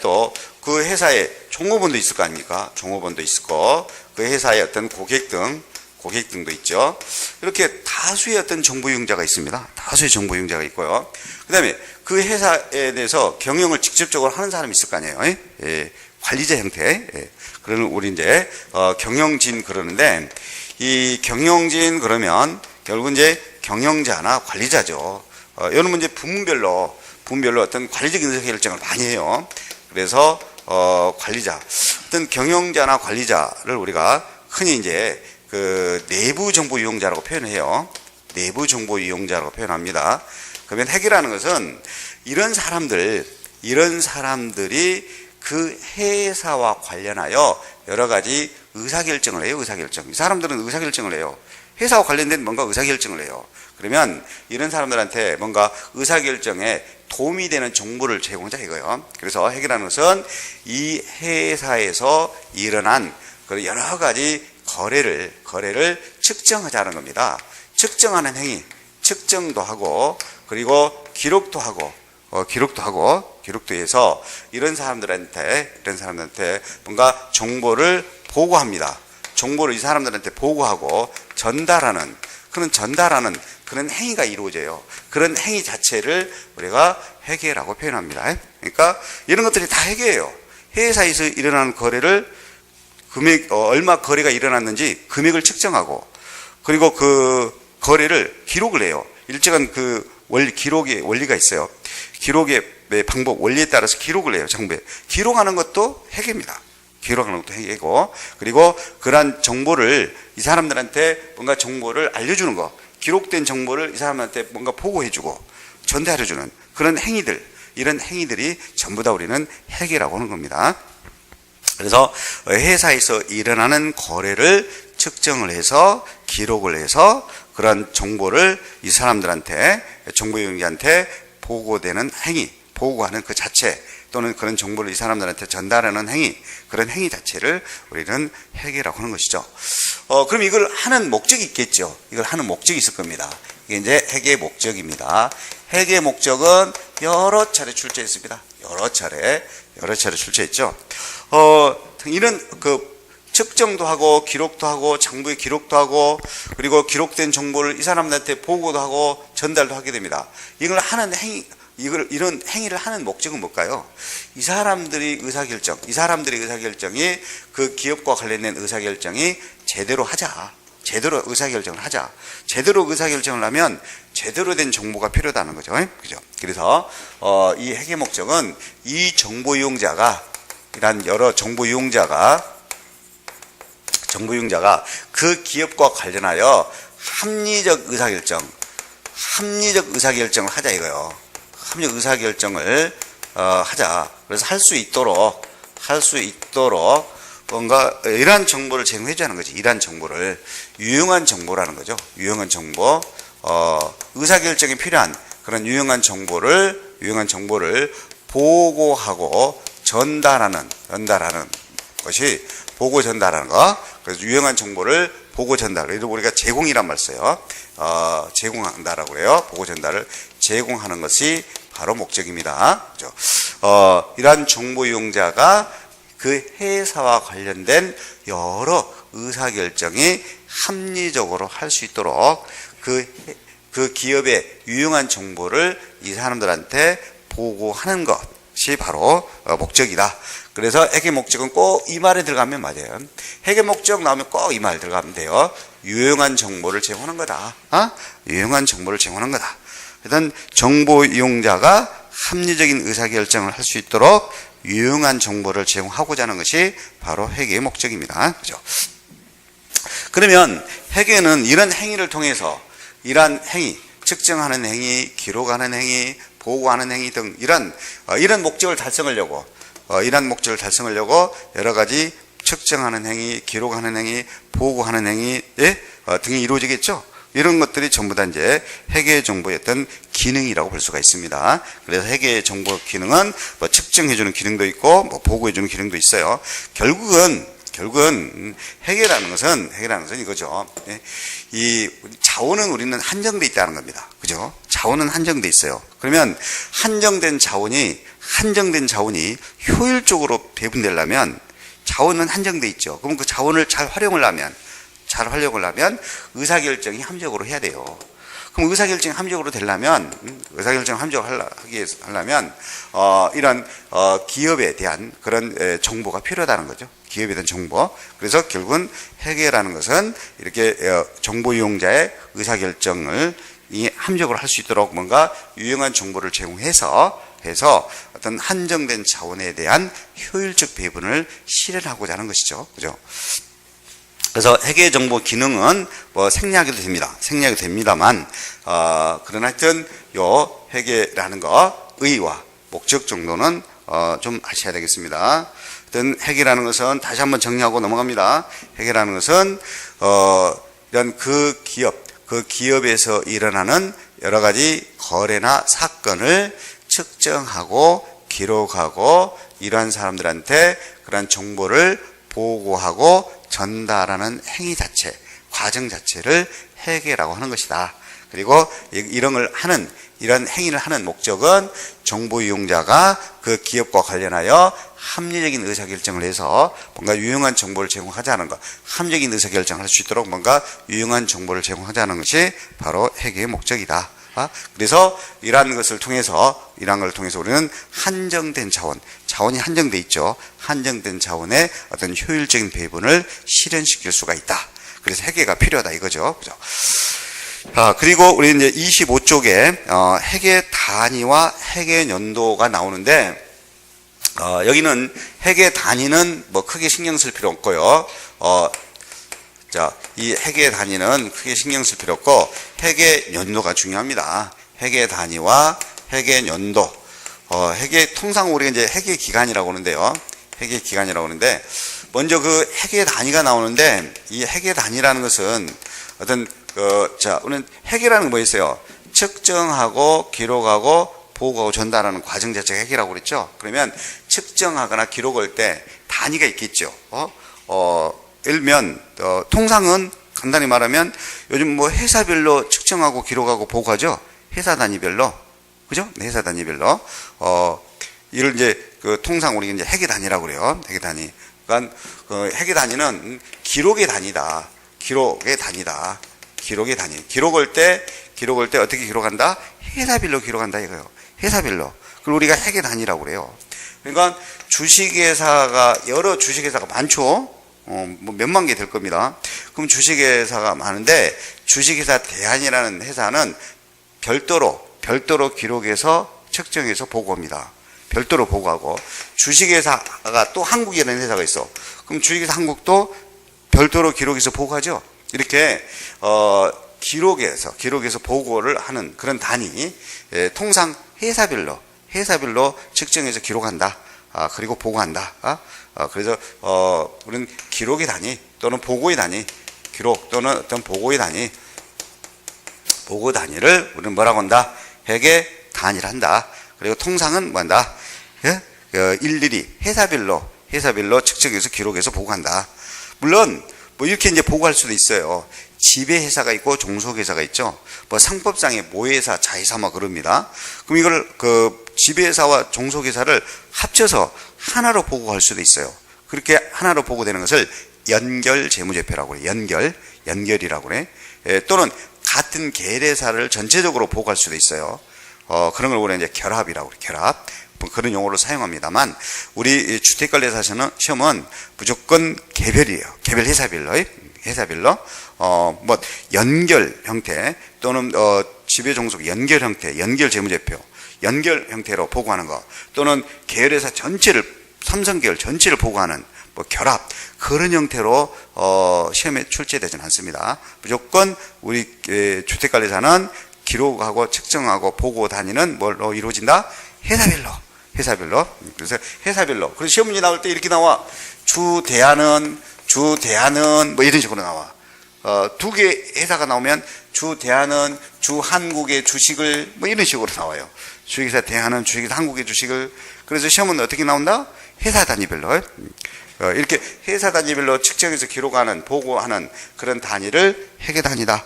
또 그 회사에 종업원도 있을 거 아닙니까? 종업원도 있을 거, 그 회사의 어떤 고객 등도 있죠. 이렇게 다수의 어떤 정보 이용자가 있습니다. 다수의 정보 이용자가 있고요. 그 다음에 그 회사에 대해서 경영을 직접적으로 하는 사람이 있을 거 아니에요. 관리자 형태. 그러는 우리 이제 경영진 그러는데, 이 경영진 그러면 결국 이제 경영자나 관리자죠. 이런 문제 부문별로 어떤 관리적인 의사결정을 많이 해요. 그래서 관리자, 어떤 경영자나 관리자를 우리가 흔히 이제 그 내부 정보 이용자라고 표현해요. 내부 정보 이용자라고 표현합니다. 그러면 핵이라는 것은 이런 사람들이 그 회사와 관련하여 여러 가지 의사결정을 해요. 의사결정. 이 사람들은 의사결정을 해요. 회사와 관련된 뭔가 의사결정을 해요. 그러면 이런 사람들한테 뭔가 의사결정에 도움이 되는 정보를 제공하자 이거예요. 그래서 핵이라는 것은 이 회사에서 일어난 그런 여러 가지 거래를 측정하자는 겁니다. 측정하는 행위, 측정도 하고 그리고 기록도 해서 이런 사람들한테 뭔가 정보를 보고합니다. 정보를 이 사람들한테 보고하고 전달하는 그런 행위가 이루어져요. 그런 행위 자체를 우리가 회계라고 표현합니다. 그러니까 이런 것들이 다 회계예요. 회사에서 일어나는 거래를 얼마 거래가 일어났는지 금액을 측정하고 그리고 그 거래를 기록을 해요. 일정한 그 기록의 원리가 있어요. 기록의 방법, 원리에 따라서 기록을 해요. 정부에. 기록하는 것도 회계입니다. 기록하는 것도 회계고 그리고 그러한 정보를 이 사람들한테 뭔가 정보를 알려주는 거, 기록된 정보를 이 사람한테 뭔가 보고해주고 전달해주는 그런 행위들, 이런 행위들이 전부 다 우리는 회계라고 하는 겁니다. 그래서 회사에서 일어나는 거래를 측정을 해서 기록을 해서 그런 정보를 이 사람들한테 정보용자한테 보고되는 행위, 보고하는 그 자체 또는 그런 정보를 이 사람들한테 전달하는 행위, 그런 행위 자체를 우리는 회계라고 하는 것이죠. 그럼 이걸 하는 목적이 있겠죠. 이걸 하는 목적이 있을 겁니다. 이게 이제 회계의 목적입니다. 회계의 목적은 여러 차례 출제했습니다. 여러 차례 출제했죠. 이런 그 측정도 하고 기록도 하고 장부에 기록도 하고 그리고 기록된 정보를 이 사람들한테 보고도 하고 전달도 하게 됩니다. 이런 행위를 하는 목적은 뭘까요? 이 사람들의 의사결정이 그 기업과 관련된 의사결정이 제대로 의사결정을 하자. 제대로 의사결정을 하면 제대로 된 정보가 필요하다는 거죠. 그죠? 그래서 이 회계 목적은 이 정보 이용자가 그 기업과 관련하여 합리적 의사결정을 하자 이거요. 합리적 의사결정을 하자. 그래서 할 수 있도록 뭔가 이러한 정보를 제공해 주는 거지. 이러한 정보를 유용한 정보라는 거죠. 유용한 정보, 의사결정이 필요한 그런 유용한 정보를 보고하고 전달하는 것이 보고 전달하는 거. 그래서 유용한 정보를 보고 전달. 그래서 우리가 제공이란 말 써요. 제공한다라고 해요. 보고 전달을 제공하는 것이 바로 목적입니다. 그죠? 이러한 정보 이용자가 그 회사와 관련된 여러 의사결정이 합리적으로 할 수 있도록 그 기업의 유용한 정보를 이 사람들한테 보고하는 것이 바로 목적이다. 그래서 회계 목적은 꼭 이 말에 들어가면 맞아요. 회계 목적 나오면 꼭 이 말 들어가면 돼요. 유용한 정보를 제공하는 거다. 유용한 정보를 제공하는 거다. 일단 정보 이용자가 합리적인 의사결정을 할 수 있도록 유용한 정보를 제공하고자 하는 것이 바로 회계의 목적입니다. 그죠? 그러면 회계는 이런 행위를 통해서 이러한 행위, 측정하는 행위, 기록하는 행위, 보고하는 행위 등 이런 목적을 달성하려고 여러 가지 측정하는 행위, 기록하는 행위, 보고하는 행위 등이 이루어지겠죠. 이런 것들이 전부 다 이제 회계 정보의 어떤 기능이라고 볼 수가 있습니다. 그래서 회계 정보 기능은 뭐 측정해주는 기능도 있고, 뭐 보고해주는 기능도 있어요. 결국은 회계라는 것은 이거죠. 이 자원은 우리는 한정돼 있다는 겁니다. 그죠? 자원은 한정돼 있어요. 그러면 한정된 자원이 효율적으로 배분되려면 자원은 한정돼 있죠. 그럼 그 자원을 잘 활용을 하면 의사결정이 합리적으로 해야 돼요. 그럼 의사결정이 합리적으로 하려면 이런 기업에 대한 그런 정보가 필요하다는 거죠. 기업에 대한 정보. 그래서 결국은 회계라는 것은 이렇게 정보 이용자의 의사결정을 이 함적으로 할 수 있도록 뭔가 유용한 정보를 제공해서 어떤 한정된 자원에 대한 효율적 배분을 실현하고자 하는 것이죠. 그죠? 그래서 회계 정보 기능은 뭐 생략해도 됩니다. 생략이 됩니다만, 그러나 하여튼 요 회계라는 거 의의와 목적 정도는 좀 아셔야 되겠습니다. 하여튼 회계라는 것은 다시 한번 정리하고 넘어갑니다. 회계라는 것은 이런 그 기업에서 일어나는 여러 가지 거래나 사건을 측정하고 기록하고 이러한 사람들한테 그런 정보를 보고하고 전달하는 행위 자체, 과정 자체를 회계라고 하는 것이다. 그리고 이런 행위를 하는 목적은 정보 이용자가 그 기업과 관련하여 합리적인 의사결정을 해서 뭔가 유용한 정보를 제공하자는 것, 합리적인 의사결정을 할 수 있도록 뭔가 유용한 정보를 제공하자는 것이 바로 회계의 목적이다. 그래서 이러한 것을 통해서 우리는 한정된 자원이 한정돼 있죠. 한정된 자원의 어떤 효율적인 배분을 실현시킬 수가 있다. 그래서 회계가 필요하다 이거죠. 그죠? 그리고 우리 이제 25쪽에 회계 단위와 회계 연도가 나오는데 여기는 회계 단위는 뭐 크게 신경 쓸 필요 없고요. 이 회계 단위는 크게 신경 쓸 필요 없고 회계 연도가 중요합니다. 회계 단위와 회계 연도. 통상 우리가 이제 회계 기간이라고 하는데요. 회계 기간이라고 하는데 먼저 그 회계 단위가 나오는데 이 회계 단위라는 것은 어떤 우리는 회계라는 게 뭐 있어요? 측정하고 기록하고 보고하고 전달하는 과정 자체가 회계라고 그랬죠. 그러면 측정하거나 기록할 때 단위가 있겠죠. 예를 들면 통상은 간단히 말하면 요즘 뭐 회사별로 측정하고 기록하고 보고하죠. 회사 단위별로, 그죠? 네, 회사 단위별로. 이걸 이제 통상 우리가 이제 회계 단위라고 그래요. 회계 단위. 그러니까 회계 단위는 기록의 단위다. 기록의 단위다. 기록의 단위. 기록할 때 어떻게 기록한다? 회사별로 기록한다 이거예요. 회사별로. 그걸 우리가 회계 단위라고 그래요. 그러니까 여러 주식회사가 많죠. 뭐 몇만 개 될 겁니다. 그럼 주식회사가 많은데 주식회사 대한이라는 회사는 별도로 기록해서 측정해서 보고합니다. 별도로 보고하고 주식회사가 또 한국이라는 회사가 있어. 그럼 주식회사 한국도 별도로 기록해서 보고하죠. 이렇게 기록해서 보고를 하는 그런 단위, 통상 회사별로 측정해서 기록한다. 그리고 보고한다. 그래서 우리는 기록의 단위 또는 보고의 단위, 기록 또는 어떤 보고 단위를 우리는 뭐라고 한다? 회계 단위를 한다. 그리고 통상은 뭐한다? 일일이 회사별로 측정해서 기록해서 보고한다. 물론 뭐 이렇게 이제 보고할 수도 있어요. 지배회사가 있고 종속회사가 있죠. 뭐 상법상의 모회사, 자회사 뭐 그럽니다. 그럼 이걸 지배회사와 종속회사를 합쳐서 하나로 보고할 수도 있어요. 그렇게 하나로 보고되는 것을 연결재무제표라고 해요. 연결이라고 그래. 또는 같은 계례사를 전체적으로 보고할 수도 있어요. 그런 걸 우리가 이제 결합이라고 그래. 결합. 뭐 그런 용어를 사용합니다만 우리 주택관리사 시험은 무조건 개별이에요. 개별 회사별로 뭐 연결 형태 또는 지배종속 연결 형태, 연결 재무제표, 연결 형태로 보고하는 거 또는 계열회사 전체를 삼성계열 전체를 보고하는 뭐 결합 그런 형태로 시험에 출제되지는 않습니다. 무조건 우리 주택관리사는 기록하고 측정하고 보고 다니는 뭘로 이루어진다? 회사별로. 그래서 회사별로. 그래서 시험 문제 나올 때 이렇게 나와. 주 대안은 뭐 이런 식으로 나와. 두 개 회사가 나오면 주 대안은 주 한국의 주식을 뭐 이런 식으로 나와요. 주식회사 대안은 주식회사 한국의 주식을. 그래서 시험은 어떻게 나온다? 회사 단위별로. 이렇게 회사 단위별로 측정해서 기록하는 보고하는 그런 단위를 회계 단위다.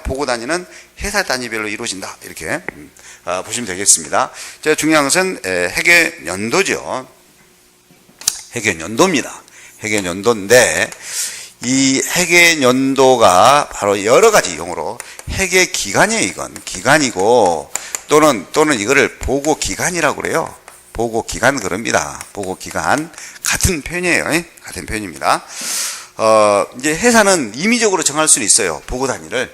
보고 단위는 회사 단위별로 이루어진다. 이렇게 보시면 되겠습니다. 자, 중요한 것은 회계 연도죠. 회계 연도입니다. 회계 연도인데 이 회계 연도가 바로 여러 가지 용어로 회계 기간이에요. 이건 기간이고 또는 이거를 보고 기간이라고 그래요. 보고 기간 그럽니다. 보고 기간 같은 표현이에요. 같은 표현입니다. 이제 회사는 임의적으로 정할 수는 있어요. 보고 단위를.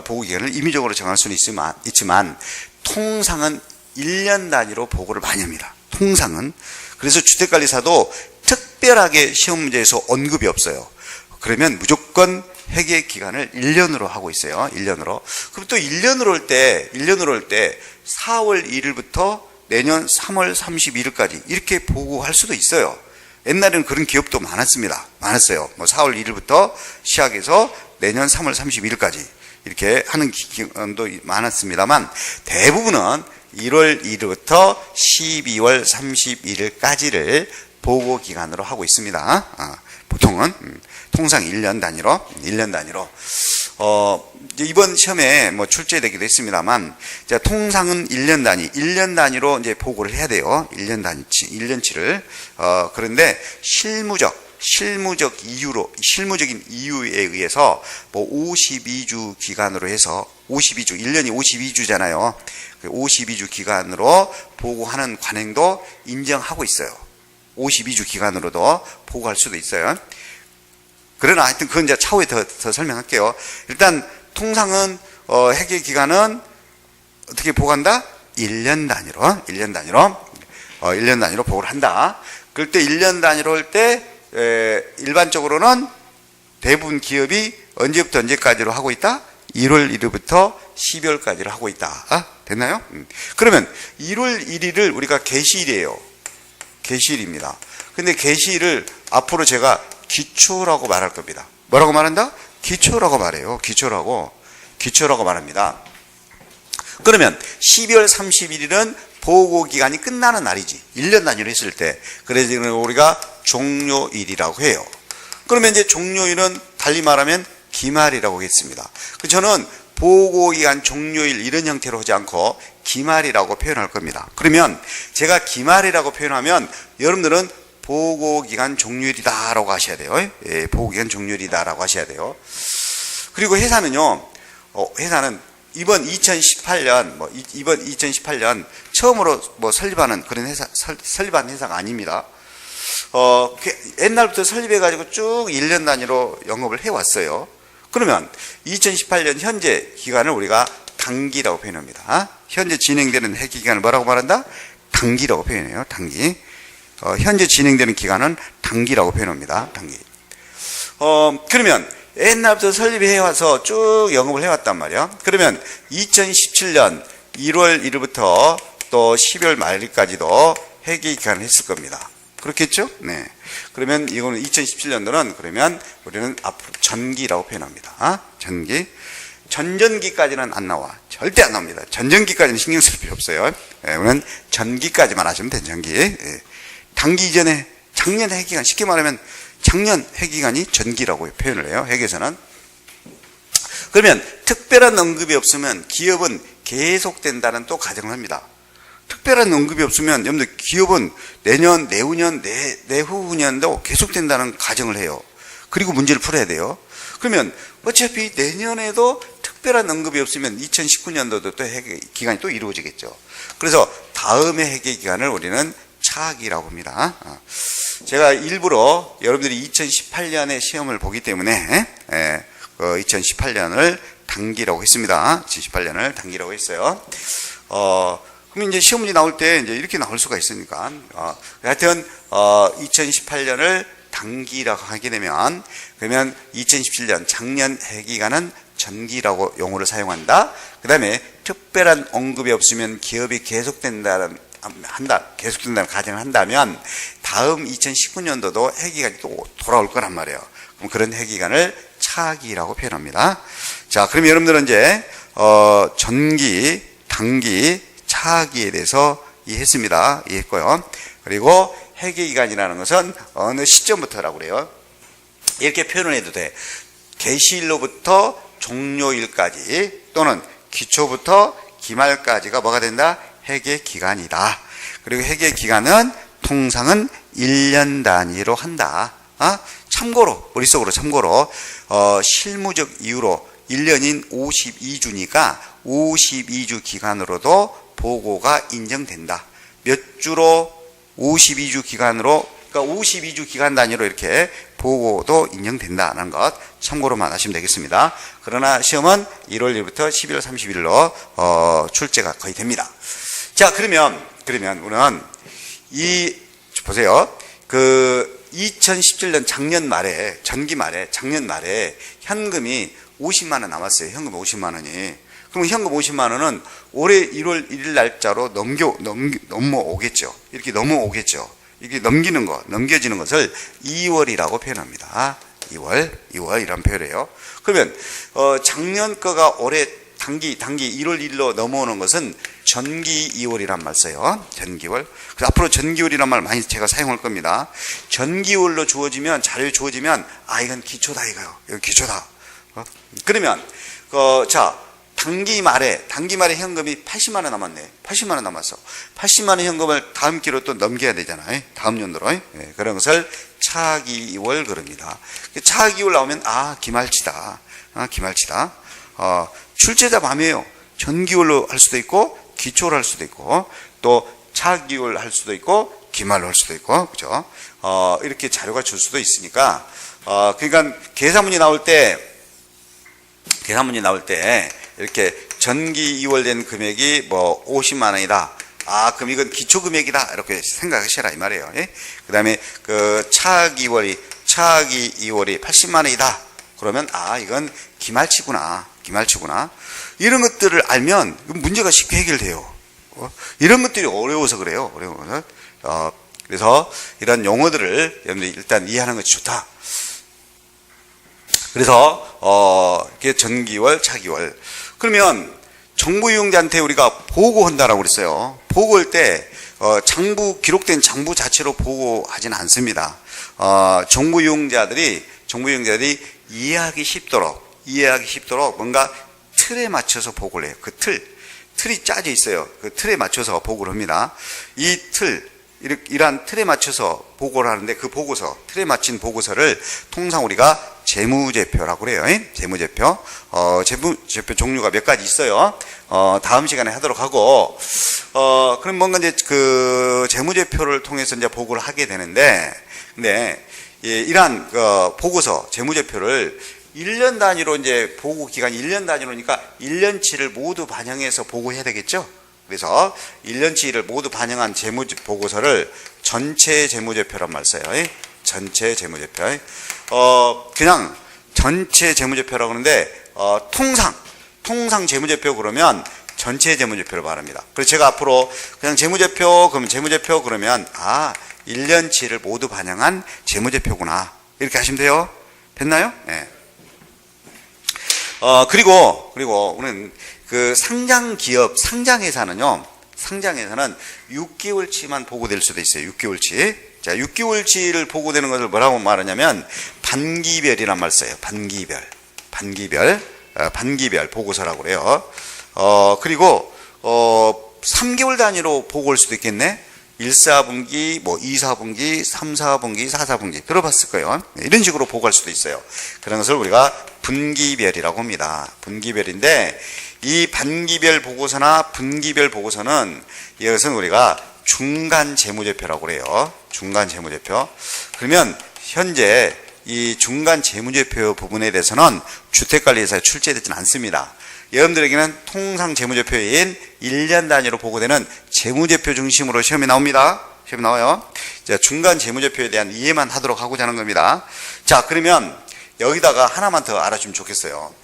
보고 기간을 임의적으로 정할 수는 있지만 통상은 1년 단위로 보고를 많이 합니다. 통상은. 그래서 주택관리사도 특별하게 시험 문제에서 언급이 없어요. 그러면 무조건 회계 기간을 1년으로 하고 있어요. 1년으로. 그럼 또 1년으로 올 때 4월 1일부터 내년 3월 31일까지 이렇게 보고할 수도 있어요. 옛날에는 그런 기업도 많았어요. 뭐 4월 1일부터 시작해서 내년 3월 31일까지 이렇게 하는 기관도 많았습니다만 대부분은 1월 1일부터 12월 31일까지를 보고 기간으로 하고 있습니다. 보통은 통상 1년 단위로 이번 시험에 뭐 출제되기도 했습니다만 통상은 1년 단위로 이제 보고를 해야 돼요. 1년치를. 그런데 실무적인 이유에 의해서 뭐 52주 기간으로 해서 1년이 52주잖아요. 52주 기간으로 보고하는 관행도 인정하고 있어요. 52주 기간으로도 보고할 수도 있어요. 그러나 하여튼 그건 이제 차후에 더 설명할게요. 일단 통상은 회계 기간은 어떻게 보고한다? 1년 단위로 보고를 한다. 그럴 때 1년 단위로 할 때 일반적으로는 대부분 기업이 언제부터 언제까지로 하고 있다? 1월 1일부터 12월까지를 하고 있다. 됐나요? 그러면 1월 1일을 우리가 개시일이에요. 개시일입니다. 근데 개시일을 앞으로 제가 기초라고 말할 겁니다. 뭐라고 말한다? 기초라고 말해요. 기초라고 말합니다. 그러면 12월 31일은 보고기간이 끝나는 날이지. 1년 단위로 했을 때. 그래서 우리가 종료일이라고 해요. 그러면 이제 종료일은 달리 말하면 기말이라고 하겠습니다. 저는 보고기간 종료일 이런 형태로 하지 않고 기말이라고 표현할 겁니다. 그러면 제가 기말이라고 표현하면 여러분들은 보고기간 종료일이다라고 하셔야 돼요. 예, 보고기간 종료일이다라고 하셔야 돼요. 그리고 회사는요, 회사는 이번 2018년 처음으로 뭐 설립하는 그런 설립한 회사가 아닙니다. 옛날부터 설립해가지고 쭉 1년 단위로 영업을 해왔어요. 그러면 2018년 현재 기간을 우리가 단기라고 표현합니다. 현재 진행되는 회계 기간을 뭐라고 말한다? 단기라고 표현해요. 단기. 현재 진행되는 기간은 단기라고 표현합니다. 단기. 그러면 옛날부터 설립해와서 쭉 영업을 해왔단 말이야. 그러면 2017년 1월 1일부터 또 12월 말일까지도 회계 기간을 했을 겁니다. 그렇겠죠? 네. 그러면 이거는 2017년도는 그러면 우리는 앞으로 전기라고 표현합니다. 전기. 전전기까지는 안 나와. 절대 안 나옵니다. 전전기까지는 신경 쓸 필요 없어요. 예, 우리는 전기까지만 하시면 돼요. 전기. 예. 단기 이전에 작년 회계기간, 쉽게 말하면 작년 회계기간이 전기라고 표현을 해요. 회계에서는. 그러면 특별한 언급이 없으면 기업은 계속된다는 또 가정을 합니다. 특별한 언급이 없으면 여러분들 기업은 내년, 내후년, 내후년도 계속된다는 가정을 해요. 그리고 문제를 풀어야 돼요. 그러면 어차피 내년에도 특별한 언급이 없으면 2019년도도 또 회계 기간이 또 이루어지겠죠. 그래서 다음의 회계 기간을 우리는 차기라고 합니다. 제가 일부러 여러분들이 2018년에 시험을 보기 때문에 2018년을 단기라고 했습니다. 2018년을 단기라고 했어요. 그럼 이제 시험 문제 나올 때 이제 이렇게 나올 수가 있으니까 하여튼 2018년을 단기라고 하게 되면 그러면 2017년 작년 회계기간은 전기라고 용어를 사용한다. 그 다음에 특별한 언급이 없으면 기업이 계속된다는 가정을 한다면 다음 2019년도도 회계기간이 또 돌아올 거란 말이에요. 그럼 그런 회계기간을 차기라고 표현합니다. 자, 그럼 여러분들은 이제 전기, 단기, 차기에 대해서 이해했고요. 그리고 회계기간이라는 것은 어느 시점부터라고 그래요. 이렇게 표현을 해도 돼. 개시일로부터 종료일까지 또는 기초부터 기말까지가 뭐가 된다? 회계기간이다. 그리고 회계기간은 통상은 1년 단위로 한다. 참고로 머릿속으로 실무적 이유로 1년인 52주니까 52주 기간으로도 보고가 인정된다. 몇 주로 52주 기간으로, 그러니까 52주 기간 단위로 이렇게 보고도 인정된다는 것 참고로만 하시면 되겠습니다. 그러나 시험은 1월 1일부터 12월 30일로 출제가 거의 됩니다. 자, 그러면 우리는 보세요. 2017년 작년 말에 현금이 50만 원 남았어요. 현금 50만 원이. 그럼 현금 50만 원은 올해 1월 1일 날짜로 넘어오겠죠. 이렇게 넘어오겠죠. 이게 넘겨지는 것을 2월이라고 표현합니다. 2월 이런 표현이에요. 그러면 작년 거가 올해 단기 1월 1일로 넘어오는 것은 전기 2월이란 말 써요. 전기월. 그래서 앞으로 전기월이란 말 많이 제가 사용할 겁니다. 전기월로 자료에 주어지면 이건 기초다 이거요. 이거 기초다. 그러면 자, 단기 말에 현금이 80만 원 남았네. 80만 원 남았어. 80만 원 현금을 다음 기로 또 넘겨야 되잖아요. 다음 연도로. 네, 그런 것을 차기월 그럽니다. 차기월 나오면 기말치다. 기말치다. 출제자 밤이에요. 전기월로 할 수도 있고 기초로 할 수도 있고 또 차기월 할 수도 있고 기말로 할 수도 있고 그죠? 이렇게 자료가 줄 수도 있으니까 그러니까 계산문이 나올 때 이렇게 전기 2월 된 금액이 뭐 50만 원이다. 그럼 이건 기초 금액이다. 이렇게 생각하시라 이 말이에요. 예? 그다음에 차기 2월이 80만 원이다. 그러면 이건 기말치구나. 이런 것들을 알면 문제가 쉽게 해결돼요. 이런 것들이 어려워서 그래요. 그래서 이런 용어들을 여러분들이 일단 이해하는 것이 좋다. 그래서 이게 전기월, 차기월. 그러면 정부 이용자한테 우리가 보고한다라고 그랬어요. 보고할 때 기록된 장부 자체로 보고하지는 않습니다. 정부 이용자들이 이해하기 쉽도록 뭔가 틀에 맞춰서 보고를 해요. 그 틀이 짜져 있어요. 그 틀에 맞춰서 보고를 합니다. 이러한 틀에 맞춰서 보고를 하는데 그 틀에 맞춘 보고서를 통상 우리가 재무제표라고 그래요. 재무제표. 재무제표 종류가 몇 가지 있어요. 다음 시간에 하도록 하고, 그럼 뭔가 이제 재무제표를 통해서 이제 보고를 하게 되는데, 근데, 이러한 재무제표를 1년 단위로 이제 보고 기간이 1년 단위로니까 1년치를 모두 반영해서 보고해야 되겠죠? 그래서 1년치를 모두 반영한 재무보고서를 전체 재무제표란 말 써요. 전체 재무제표. 그냥 전체 재무제표라고 하는데, 통상 재무제표 그러면 전체 재무제표를 말합니다. 그래서 제가 앞으로 그냥 재무제표 그러면 1년치를 모두 반영한 재무제표구나. 이렇게 하시면 돼요. 됐나요? 네. 그리고 우리는 상장회사는 6개월치만 보고될 수도 있어요. 6개월치. 자, 6개월치를 보고되는 것을 뭐라고 말하냐면 반기별이란 말 써요. 반기별 보고서라고 그래요. 그리고 3개월 단위로 보고할 수도 있겠네. 1사분기, 2사분기, 3사분기, 4사분기 들어봤을 거예요. 이런 식으로 보고할 수도 있어요. 그런 것을 우리가 분기별이라고 합니다. 분기별인데 이 반기별 보고서나 분기별 보고서는 이것은 우리가 중간 재무제표라고 그래요. 중간 재무제표. 그러면 현재 이 중간 재무제표 부분에 대해서는 주택관리회사에 출제되지는 않습니다. 여러분들에게는 통상 재무제표인 1년 단위로 보고되는 재무제표 중심으로 시험이 나옵니다. 시험이 나와요. 자, 중간 재무제표에 대한 이해만 하도록 하고자 하는 겁니다. 자, 그러면 여기다가 하나만 더 알아주면 좋겠어요.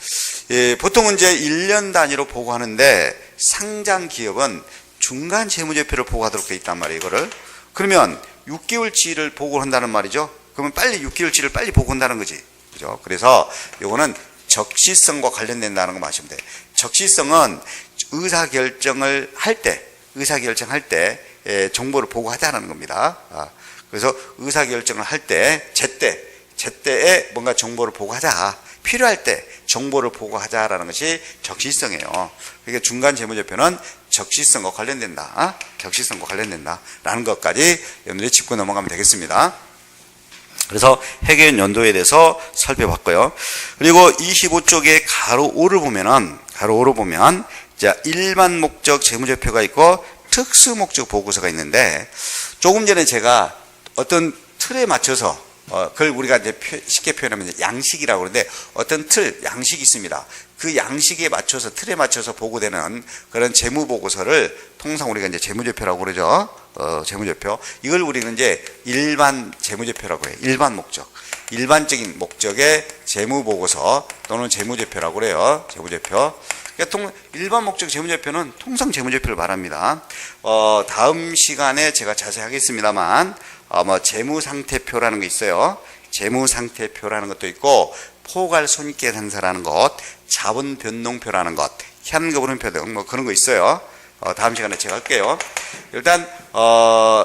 보통은 이제 1년 단위로 보고하는데 상장 기업은 중간 재무제표를 보고하도록 돼 있단 말이에요. 이거를. 그러면 6개월치를 보고를 한다는 말이죠. 그러면 빨리 6개월치를 빨리 보고한다는 거지. 그죠? 그래서 요거는 적시성과 관련된다는 거 아시면 돼요. 적시성은 의사결정할 때 정보를 보고하자는 겁니다. 그래서 의사결정을 할 때 제때에 뭔가 정보를 보고하자. 필요할 때 정보를 보고하자라는 것이 적시성이에요. 그러니까 중간 재무제표는 적시성과 관련된다. 라는 것까지 여러분들이 짚고 넘어가면 되겠습니다. 그래서 해계연 연도에 대해서 살펴봤고요. 그리고 25쪽에 가로 5를 보면 자, 일반 목적 재무제표가 있고 특수 목적 보고서가 있는데 조금 전에 제가 어떤 틀에 맞춰서 그걸 우리가 이제 쉽게 표현하면 이제 양식이라고 그러는데 어떤 틀, 양식이 있습니다. 그 양식에 맞춰서, 틀에 맞춰서 보고되는 그런 재무보고서를 통상 우리가 이제 재무제표라고 그러죠. 재무제표. 이걸 우리는 이제 일반 재무제표라고 해요. 일반 목적. 일반적인 목적의 재무보고서 또는 재무제표라고 그래요. 재무제표. 그러니까 일반 목적 재무제표는 통상 재무제표를 말합니다. 다음 시간에 제가 자세히 하겠습니다만, 재무상태표라는 게 있어요. 재무상태표라는 것도 있고, 포괄손익계산서라는 것, 자본변동표라는 것, 현금흐름표 등 그런 거 있어요. 다음 시간에 제가 할게요. 일단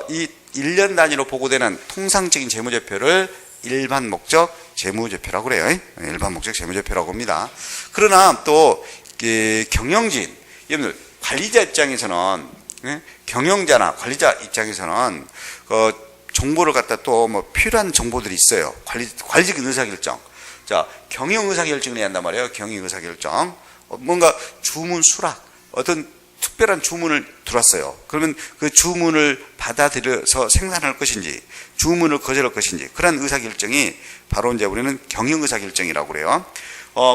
이 1년 단위로 보고되는 통상적인 재무제표를 일반 목적 재무제표라고 그래요. 일반 목적 재무제표라고 합니다. 그러나 또 경영진, 여러분들 관리자 입장에서는, 경영자나 관리자 입장에서는 정보를 갖다 또 필요한 정보들이 있어요. 관리적인 의사결정. 자, 경영 의사결정을 해야 한단 말이에요. 경영 의사결정. 뭔가 주문 수락, 어떤 특별한 주문을 들었어요. 그러면 그 주문을 받아들여서 생산할 것인지, 주문을 거절할 것인지, 그런 의사결정이 바로 이제 우리는 경영 의사결정이라고 그래요.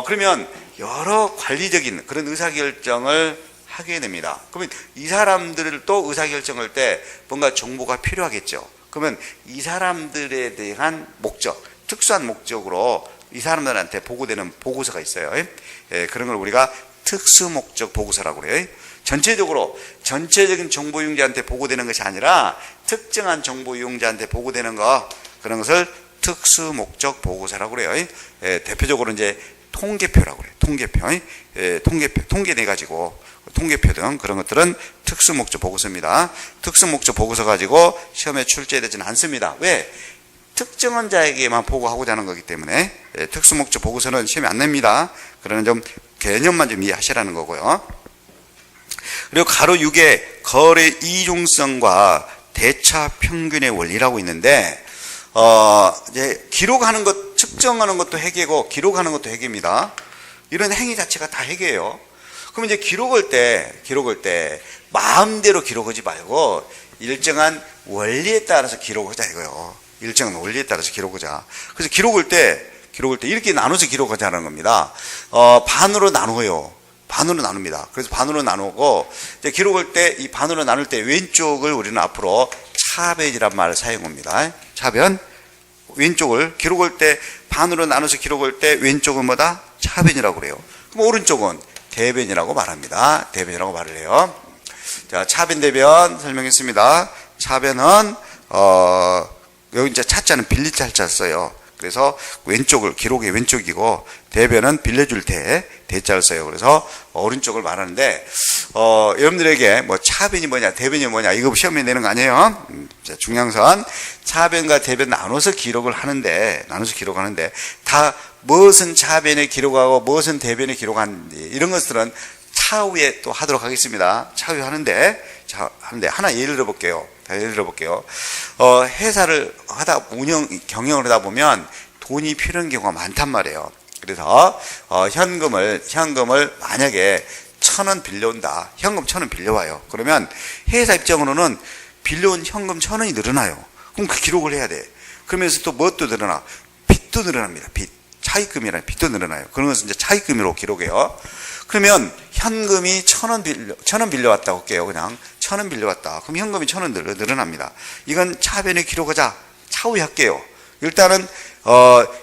그러면 여러 관리적인 그런 의사결정을 하게 됩니다. 그러면 이 사람들을 또 의사결정할 때 뭔가 정보가 필요하겠죠. 그러면 이 사람들에 대한 목적, 특수한 목적으로 이 사람들한테 보고되는 보고서가 있어요. 그런 걸 우리가 특수목적 보고서라고 그래요. 전체적인 정보 이용자한테 보고되는 것이 아니라 특정한 정보 이용자한테 보고되는 거, 그런 것을 특수목적 보고서라고 그래요. 대표적으로 이제 통계표라고 그래요. 통계표, 통계 내 가지고 통계표 등 그런 것들은 특수목적 보고서입니다. 특수목적 보고서 가지고 시험에 출제되지는 않습니다. 왜? 특정한 자에게만 보고하고자 하는 거기 때문에 특수목적 보고서는 시험에 안 냅니다. 그러는 좀 개념만 좀 이해하시라는 거고요. 그리고 가로 6에 거래 이중성과 대차 평균의 원리라고 있는데, 이제 기록하는 것, 측정하는 것도 회계고 기록하는 것도 회계입니다. 이런 행위 자체가 다 회계예요. 그럼 이제 기록할 때 마음대로 기록하지 말고 일정한 원리에 따라서 기록하자 이거요. 일정한 원리에 따라서 기록하자. 그래서 기록할 때 이렇게 나눠서 기록하자는 겁니다. 반으로 나누어요. 반으로 나눕니다. 그래서 반으로 나누고, 이제 기록할 때, 이 반으로 나눌 때 왼쪽을 우리는 앞으로 차변이란 말을 사용합니다. 차변. 왼쪽을 기록할 때, 반으로 나눠서 기록할 때 왼쪽은 뭐다? 차변이라고 그래요. 그럼 오른쪽은 대변이라고 말합니다. 대변이라고 말을 해요. 자, 차변, 대변 설명했습니다. 차변은, 여기 이제 차자는 빌릴 차를 써요. 그래서 왼쪽을, 기록의 왼쪽이고, 대변은 빌려줄 때, 대자를 써요. 그래서 오른쪽을 말하는데, 여러분들에게 뭐 차변이 뭐냐, 대변이 뭐냐, 이거 시험에 내는 거 아니에요? 자, 중량선. 차변과 대변 나눠서 기록을 하는데, 다 무엇은 차변에 기록하고 무엇은 대변에 기록하는지, 이런 것들은 차후에 또 하도록 하겠습니다. 차후에 하는데, 하나 예를 들어볼게요. 회사를 경영을 하다 보면 돈이 필요한 경우가 많단 말이에요. 그래서, 현금을 만약에 1,000원 빌려온다. 현금 1,000원 빌려와요. 그러면 회사 입장으로는 빌려온 현금 1,000원이 늘어나요. 그럼 그 기록을 해야 돼. 그러면서 또 뭣도 늘어나? 빚도 늘어납니다. 차입금이라는 빚도 늘어나요. 그런 것은 이제 차입금으로 기록해요. 그러면 현금이 1,000원 빌려왔다고 할게요. 그냥 1,000원 빌려왔다. 그럼 현금이 1,000원 늘어납니다. 이건 차변에 기록하자. 차후에 할게요. 일단은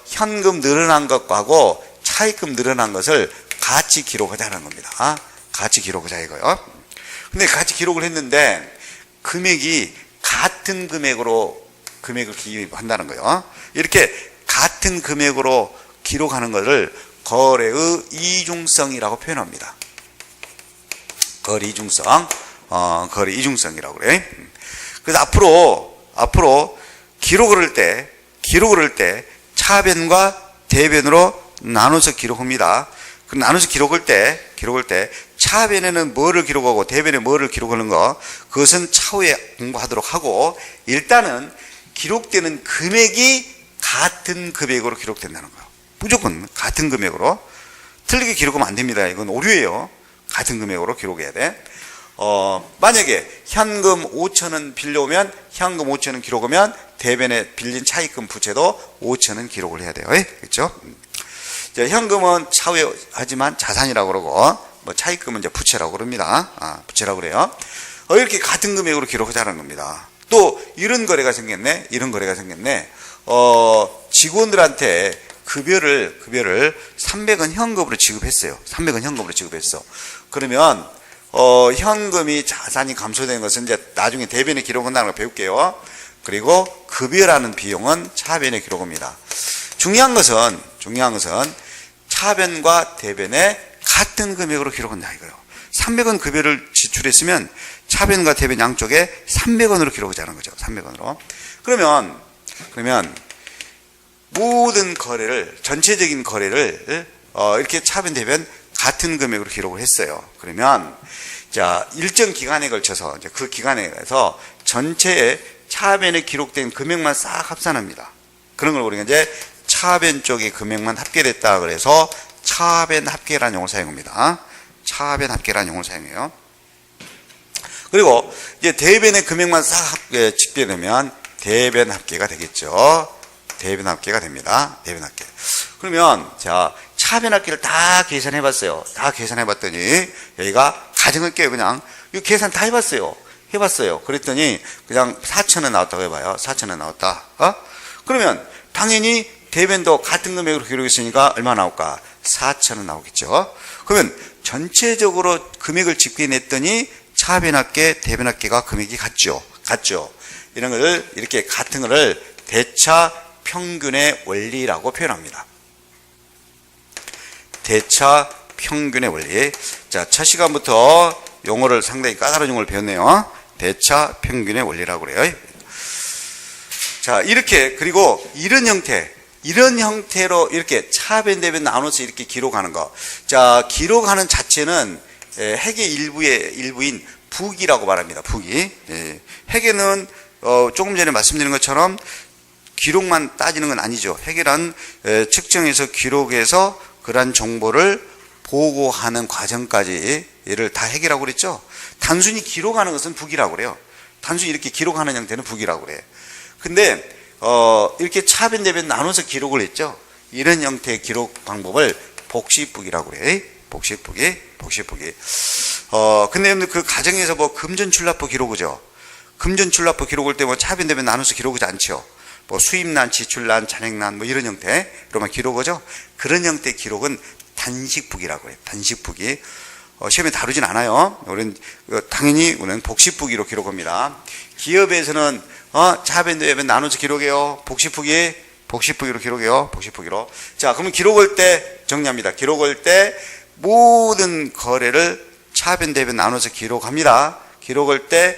현금 늘어난 것하고 차입금 늘어난 것을 같이 기록하자는 겁니다. 같이 기록하자 이거요. 근데 같이 기록을 했는데 금액이 같은 금액을 기입한다는 거예요. 이렇게 같은 금액으로 기록하는 것을 거래의 이중성이라고 표현합니다. 거래 이중성이라고 그래. 그래서 앞으로 기록을 할 때 차변과 대변으로 나눠서 기록합니다. 그 나눠서 기록할 때 차변에는 뭐를 기록하고 대변에 뭐를 기록하는 거, 그것은 차후에 공부하도록 하고, 일단은 기록되는 금액이 같은 금액으로 기록된다는 거예요. 무조건 같은 금액으로. 틀리게 기록하면 안 됩니다. 이건 오류예요. 같은 금액으로 기록해야 돼. 만약에 현금 5,000원 빌려오면 현금 5,000원 기록하면 대변에 빌린 차입금 부채도 5천은 기록을 해야 돼요. 그렇죠? 현금은 차후하지만 자산이라고 그러고, 뭐 차입금은 이제 부채라고 그럽니다. 부채라고 그래요. 이렇게 같은 금액으로 기록하자는 겁니다. 또 이런 거래가 생겼네. 직원들한테 급여를 300원 현금으로 지급했어요. 300원 현금으로 지급했어. 그러면 현금이 자산이 감소되는 것은 이제 나중에 대변에 기록한다는 걸 배울게요. 그리고 급여라는 비용은 차변에 기록합니다. 중요한 것은 차변과 대변에 같은 금액으로 기록한다 이거예요. 300원 급여를 지출했으면 차변과 대변 양쪽에 300원으로 기록하자는 거죠. 300원으로. 그러면 모든 거래를, 전체적인 거래를 이렇게 차변 대변 같은 금액으로 기록을 했어요. 그러면 자, 일정 기간에 걸쳐서 이제 그 기간에 대해서 전체의 차변에 기록된 금액만 싹 합산합니다. 그런 걸 우리가 이제 차변 쪽의 금액만 합계됐다 그래서 차변 합계라는 용어를 사용합니다. 차변 합계라는 용어를 사용해요. 그리고 이제 대변의 금액만 싹 집계되면 대변 합계가 되겠죠. 대변 합계가 됩니다. 대변 합계. 그러면 자, 차변 합계를 다 계산해 봤어요. 다 계산해 봤더니 여기가 가정할게요. 그냥 이거 계산 다 해봤어요. 그랬더니 그냥 4,000원 나왔다고 해봐요. 4,000원 나왔다. 그러면 당연히 대변도 같은 금액으로 기록했으니까 얼마 나올까? 4,000원 나오겠죠. 그러면 전체적으로 금액을 집계냈더니 차변 합계, 대변 합계가 금액이 같죠. 이런 걸 이렇게 같은 거를 대차 평균의 원리라고 표현합니다. 대차 평균의 원리. 자, 첫 시간부터 용어를 상당히 까다로운 용어를 배웠네요. 대차 평균의 원리라고 그래요. 자, 이렇게, 그리고 이런 형태로 이렇게 차변 대변 나눠서 이렇게 기록하는 거. 자, 기록하는 자체는 회계 일부인 부기라고 말합니다. 부기. 회계는 조금 전에 말씀드린 것처럼 기록만 따지는 건 아니죠. 회계란 측정해서 기록해서 그러한 정보를 보고하는 과정까지 얘를 다 회계라고 그랬죠. 단순히 기록하는 것은 부기라고 그래요. 단순히 이렇게 기록하는 형태는 부기라고 그래요. 근데 이렇게 차변 대변 나눠서 기록을 했죠. 이런 형태의 기록 방법을 복식부기라고 그래요. 복식부기. 근데 그 가정에서 뭐 금전출납부 기록이죠. 금전출납부 기록을 때 뭐 차변 대변 나눠서 기록하지 않죠. 뭐 수입난, 지출난, 잔액난 뭐 이런 형태로만 기록하죠. 그런 형태의 기록은 단식부기라고 해요. 단식부기. 시험에 다루진 않아요. 우리는 당연히 우리는 복식부기로 기록합니다. 기업에서는 차변 대변 나눠서 기록해요. 복식부기로 기록해요. 복식부기로. 자, 그러면 기록할 때 정리합니다. 기록할 때 모든 거래를 차변 대변 나눠서 기록합니다. 기록할 때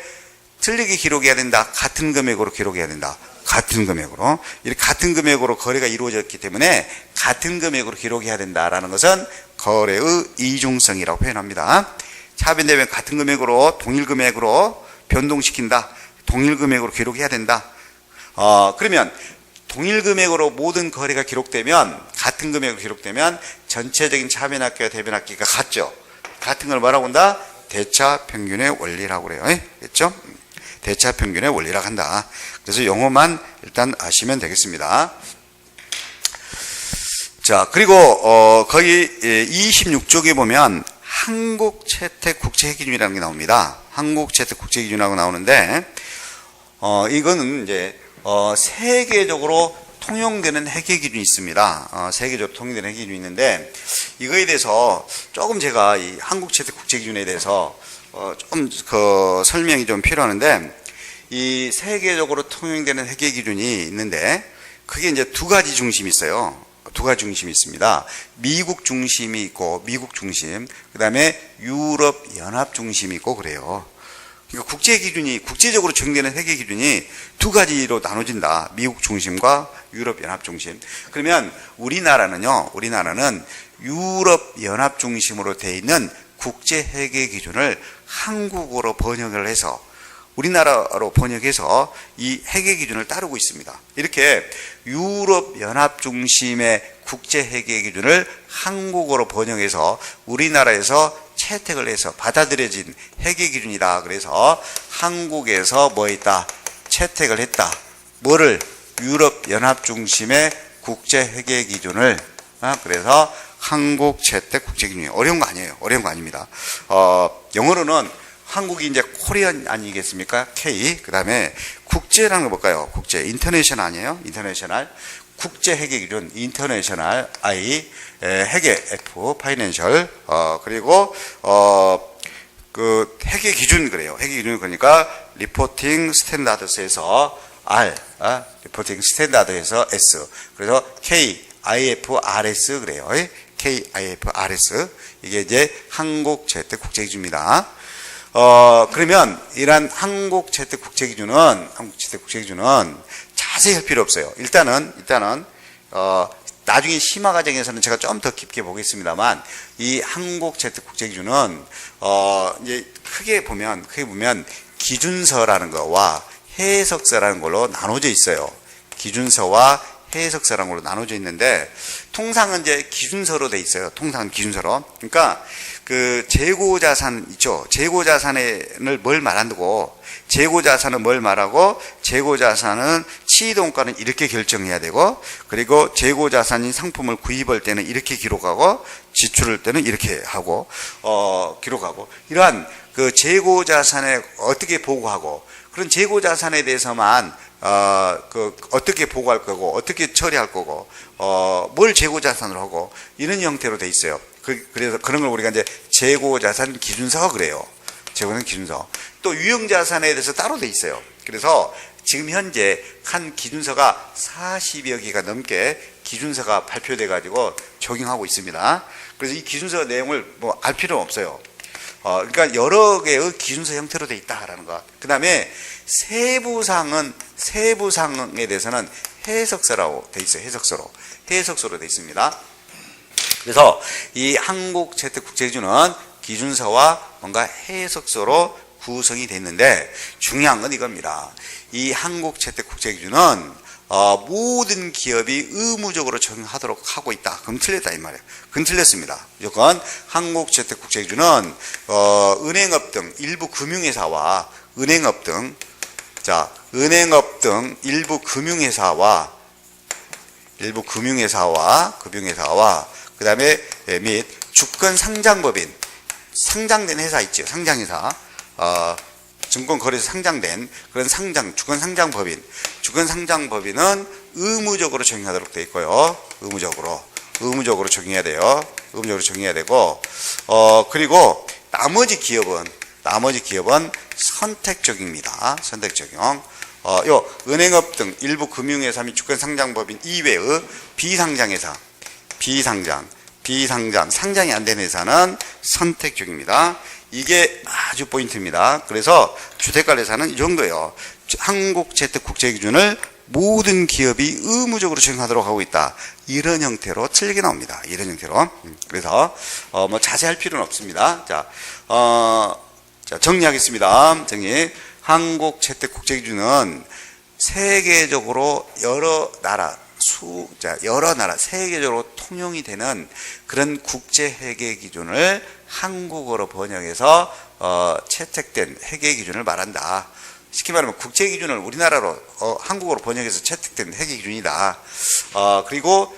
틀리게 기록해야 된다. 같은 금액으로 기록해야 된다. 같은 금액으로. 이렇게 같은 금액으로 거래가 이루어졌기 때문에 같은 금액으로 기록해야 된다라는 것은 거래의 이중성이라고 표현합니다. 차변 대변 같은 금액으로 동일 금액으로 변동시킨다. 동일 금액으로 기록해야 된다. 그러면 동일 금액으로 모든 거래가 기록되면, 같은 금액으로 기록되면 전체적인 차변 합계와 대변 합계가 같죠. 같은 걸 뭐라고 한다? 대차 평균의 원리라고 그래요. 그렇죠? 대차 평균의 원리라고 한다. 그래서 용어만 일단 아시면 되겠습니다. 자, 그리고 거기 26쪽에 보면 한국채택국제회계기준이라는 게 나옵니다. 한국채택국제기준이라고 나오는데 이거는 이제 세계적으로 통용되는 회계기준이 있습니다. 세계적으로 통용되는 회계기준이 있는데 이거에 대해서 조금 제가 이 한국채택국제기준에 대해서 좀 설명이 좀 필요하는데, 이 세계적으로 통용되는 회계기준이 있는데 그게 이제 두 가지 중심이 있어요. 두 가지 중심이 있습니다. 미국 중심이 있고, 미국 중심, 그 다음에 유럽 연합 중심이 있고 그래요. 그러니까 국제적으로 정되는 회계 기준이 두 가지로 나눠진다. 미국 중심과 유럽 연합 중심. 그러면 우리나라는 유럽 연합 중심으로 되어 있는 국제 회계 기준을 한국어로 번역을 해서, 우리나라로 번역해서 이 회계 기준을 따르고 있습니다. 이렇게 유럽 연합 중심의 국제 회계 기준을 한국어로 번역해서 우리나라에서 채택을 해서 받아들여진 회계 기준이다. 그래서 한국에서 뭐 했다? 채택을 했다. 뭐를 유럽 연합 중심의 국제 회계 기준을 그래서 한국 채택 국제 기준이 어려운 거 아니에요. 어려운 거 아닙니다. 영어로는 한국이 이제 코리안 아니겠습니까? K. 그다음에 국제라는 거 볼까요? 국제 인터내셔널 아니에요? 인터내셔널 국제 회계 기준 인터내셔널 I 회계 F 파이낸셜 그리고 그 회계 기준 그래요. 회계 기준 그러니까 리포팅 스탠다드스에서 R 리포팅 스탠다드에서 S 그래서 K IFRS 그래요. KIFRS 이게 이제 한국 채택 국제 기준입니다. 그러면 이러한 한국 채택 국제 기준은 자세히 할 필요 없어요. 일단은 나중에 심화 과정에서는 제가 좀 더 깊게 보겠습니다만 이 한국 채택 국제 기준은 이제 크게 보면 기준서라는 거와 해석서라는 걸로 나눠져 있어요. 기준서와 해석서라는 걸로 나눠져 있는데 통상은 이제 기준서로 돼 있어요. 통상 기준서로. 그러니까 그 재고자산 있죠. 재고자산을 뭘 말한다고? 재고자산은 뭘 말하고? 재고자산은 취이동가는 이렇게 결정해야 되고, 그리고 재고자산인 상품을 구입할 때는 이렇게 기록하고, 지출할 때는 이렇게 하고, 기록하고, 이러한 그 재고자산에 어떻게 보고하고, 그런 재고자산에 대해서만 어떻게 보고할 거고, 어떻게 처리할 거고, 뭘 재고자산으로 하고, 이런 형태로 돼 있어요. 그래서 그런 걸 우리가 이제 재고자산 기준서 그래요. 재고자산 기준서. 또 유형자산에 대해서 따로 돼 있어요. 그래서 지금 현재 한 기준서가 40여 개가 넘게 기준서가 발표돼 가지고 적용하고 있습니다. 그래서 이 기준서 내용을 뭐 알 필요는 없어요. 그러니까 여러 개의 기준서 형태로 돼 있다라는 것. 그 다음에 세부사항에 대해서는 해석서라고 돼 있어요. 해석서로 돼 있습니다. 그래서 이 한국 채택 국제기준은 기준서와 뭔가 해석서로 구성이 됐는데 중요한 건 이겁니다. 이 한국 채택 국제기준은 모든 기업이 의무적으로 적용하도록 하고 있다. 그럼 틀렸다 이 말이에요. 그건 틀렸습니다. 무조건 한국 채택 국제기준은 은행업 등 일부 금융회사와 은행업 등 일부 금융회사와 그 다음에 및 주권 상장법인 상장된 회사 있죠. 상장회사 증권거래소 상장된 그런 주권 상장법인은 의무적으로 적용하도록 되어 있고요. 의무적으로 적용해야 돼요. 의무적으로 적용해야 되고 그리고 나머지 기업은 선택적입니다. 선택적용. 요 은행업 등 일부 금융회사 및 주권 상장법인 이외의 상장이 안 된 회사는 선택적입니다. 이게 아주 포인트입니다. 그래서 주택관리사는 이 정도예요. 한국 채택 국제기준을 모든 기업이 의무적으로 적용하도록 하고 있다. 이런 형태로 틀리게 나옵니다. 이런 형태로. 그래서 뭐 자세할 필요는 없습니다. 자, 정리하겠습니다. 한국 채택 국제기준은 세계적으로 여러 나라 세계적으로 통용이 되는 그런 국제회계 기준을 한국어로 번역해서 채택된 회계 기준을 말한다. 쉽게 말하면 국제 기준을 우리나라로 한국어로 번역해서 채택된 회계 기준이다. 그리고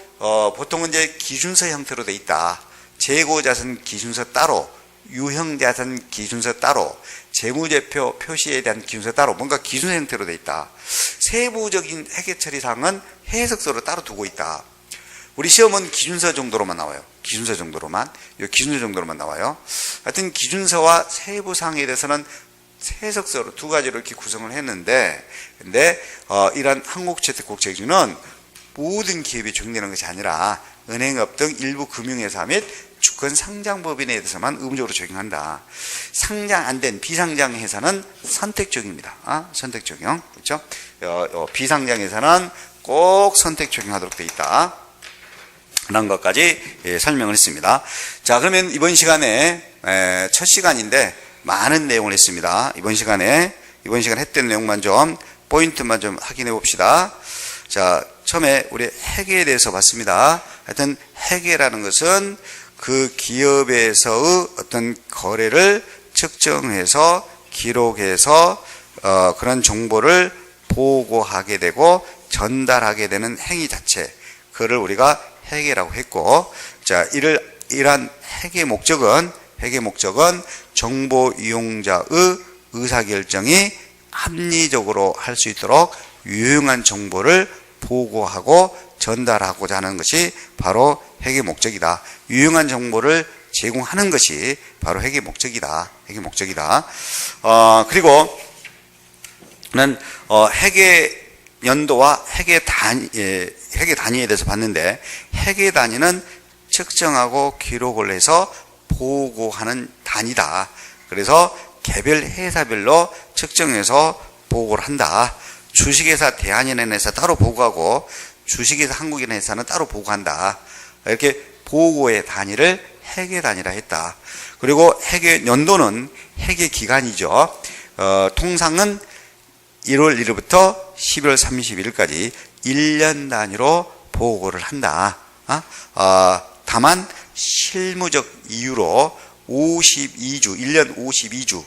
보통은 이제 기준서 형태로 돼 있다. 재고자산 기준서 따로, 유형자산 기준서 따로, 재무제표 표시에 대한 기준서 따로 뭔가 기준서 형태로 돼 있다. 세부적인 회계 처리 사항은 해석서로 따로 두고 있다. 우리 시험은 기준서 정도로만 나와요. 기준서 정도로만 나와요. 하여튼 기준서와 세부 사항에 대해서는 해석서로 두 가지로 이렇게 구성을 했는데, 근데 이러한 한국채택 국제기준은 모든 기업이 적용되는 것이 아니라 은행업 등 일부 금융회사 및 주권 상장법인에 대해서만 의무적으로 적용한다. 상장 안 된 비상장 회사는 선택적입니다. 선택 적용. 그렇죠? 비상장 회사는 꼭 선택 적용하도록 되어 있다. 라는 것까지 설명을 했습니다. 자, 그러면 이번 시간에 첫 시간인데 많은 내용을 했습니다. 이번 시간에 했던 내용만 좀 포인트만 좀 확인해 봅시다. 자, 처음에 우리 회계에 대해서 봤습니다. 하여튼 회계라는 것은 그 기업에서의 어떤 거래를 측정해서 기록해서 그런 정보를 보고하게 되고 전달하게 되는 행위 자체, 그를 우리가 회계라고 했고, 자, 이러한 회계 목적은 정보 이용자의 의사결정이 합리적으로 할 수 있도록 유용한 정보를 보고하고 전달하고자 하는 것이 바로 회계 목적이다. 유용한 정보를 제공하는 것이 바로 회계 목적이다. 그리고 회계 연도와 회계 단위에 대해서 봤는데, 회계 단위는 측정하고 기록을 해서 보고하는 단위다. 그래서 개별 회사별로 측정해서 보고를 한다. 주식회사 대한연회사 따로 보고하고 주식회사 한국인회사는 따로 보고한다. 이렇게 보고의 단위를 회계 단위라 했다. 그리고 회계 연도는 회계 기간이죠. 통상은 1월 1일부터 12월 31일까지 1년 단위로 보고를 한다. 다만 실무적 이유로 52주, 1년 52주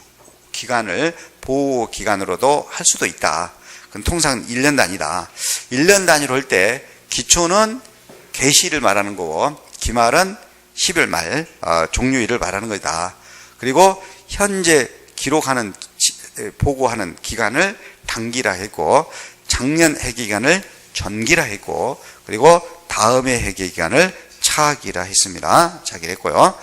기간을 보고 기간으로도 할 수도 있다. 그건 통상 1년 단위다. 1년 단위로 할 때 기초는 개시를 말하는 거고 기말은 10일 말 종료일을 말하는 거다. 그리고 현재 기록하는 보고하는 기간을 단기라 했고, 작년 회계 기간을 전기라 했고, 그리고 다음의 회계 기간을 차기라 했습니다. 차기를 했고요.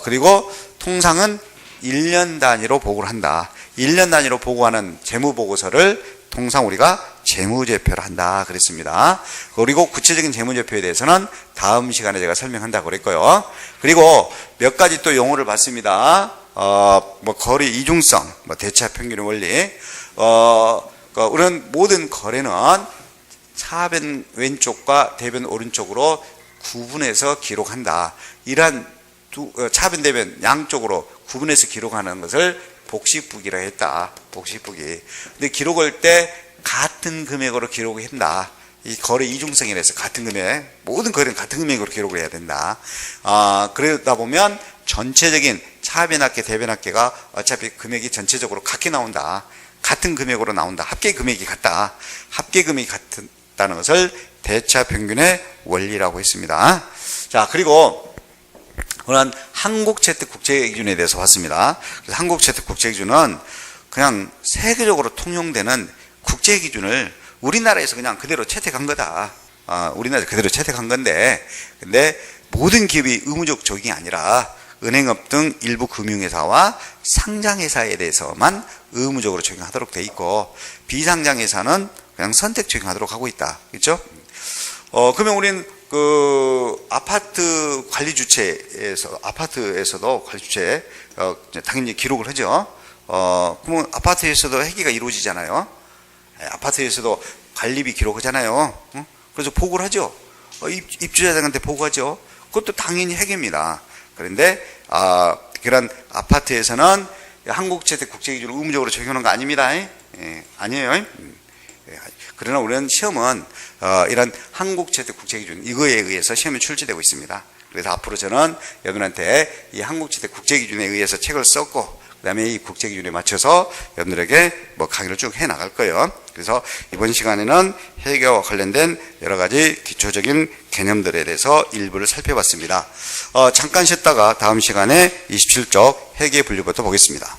그리고 통상은 1년 단위로 보고를 한다. 1년 단위로 보고하는 재무보고서를 통상 우리가 재무제표를 한다 그랬습니다. 그리고 구체적인 재무제표에 대해서는 다음 시간에 제가 설명한다고 그랬고요. 그리고 몇 가지 또 용어를 봤습니다. 거래 이중성, 대차 평균의 원리. 우리는 모든 거래는 차변 왼쪽과 대변 오른쪽으로 구분해서 기록한다. 이러한 차변 대변 양쪽으로 구분해서 기록하는 것을 복식부기라 했다. 복식부기. 근데 기록할 때 같은 금액으로 기록을 한다. 이 거래 이중성이라서 같은 금액, 모든 거래는 같은 금액으로 기록을 해야 된다. 그러다 보면 전체적인 차변합계, 대변합계가 어차피 금액이 전체적으로 같게 나온다. 같은 금액으로 나온다. 합계 금액이 같다. 합계 금액이 같다는 것을 대차 평균의 원리라고 했습니다. 자, 그리고 오늘 한국채택 국제기준에 대해서 봤습니다. 그래서 한국채택 국제기준은 그냥 세계적으로 통용되는 국제기준을 우리나라에서 그냥 그대로 채택한 거다. 우리나라에서 그대로 채택한 건데, 근데 모든 기업이 의무적 적용이 아니라 은행업 등 일부 금융회사와 상장회사에 대해서만 의무적으로 적용하도록 돼 있고, 비상장회사는 그냥 선택 적용하도록 하고 있다. 그렇죠? 그러면 우리는 아파트 관리 주체에서, 아파트에서도 관리 주체, 당연히 기록을 하죠. 그러면 아파트에서도 회계가 이루어지잖아요. 아파트에서도 관리비 기록하잖아요. 그래서 보고를 하죠. 입주자들한테 보고하죠. 그것도 당연히 회계입니다. 그런데, 그런 아파트에서는 한국채택 국제기준을 의무적으로 적용하는 거 아닙니다. 아니에요. 그러나 우리는 시험은 이런 한국채택 국제기준 이거에 의해서 시험에 출제되고 있습니다. 그래서 앞으로 저는 여러분한테 이 한국채택 국제기준에 의해서 책을 썼고, 그 다음에 이 국제기준에 맞춰서 여러분들에게 강의를 쭉 해 나갈 거예요. 그래서 이번 시간에는 회계와 관련된 여러 가지 기초적인 개념들에 대해서 일부를 살펴봤습니다. 잠깐 쉬었다가 다음 시간에 27쪽 회계 분류부터 보겠습니다.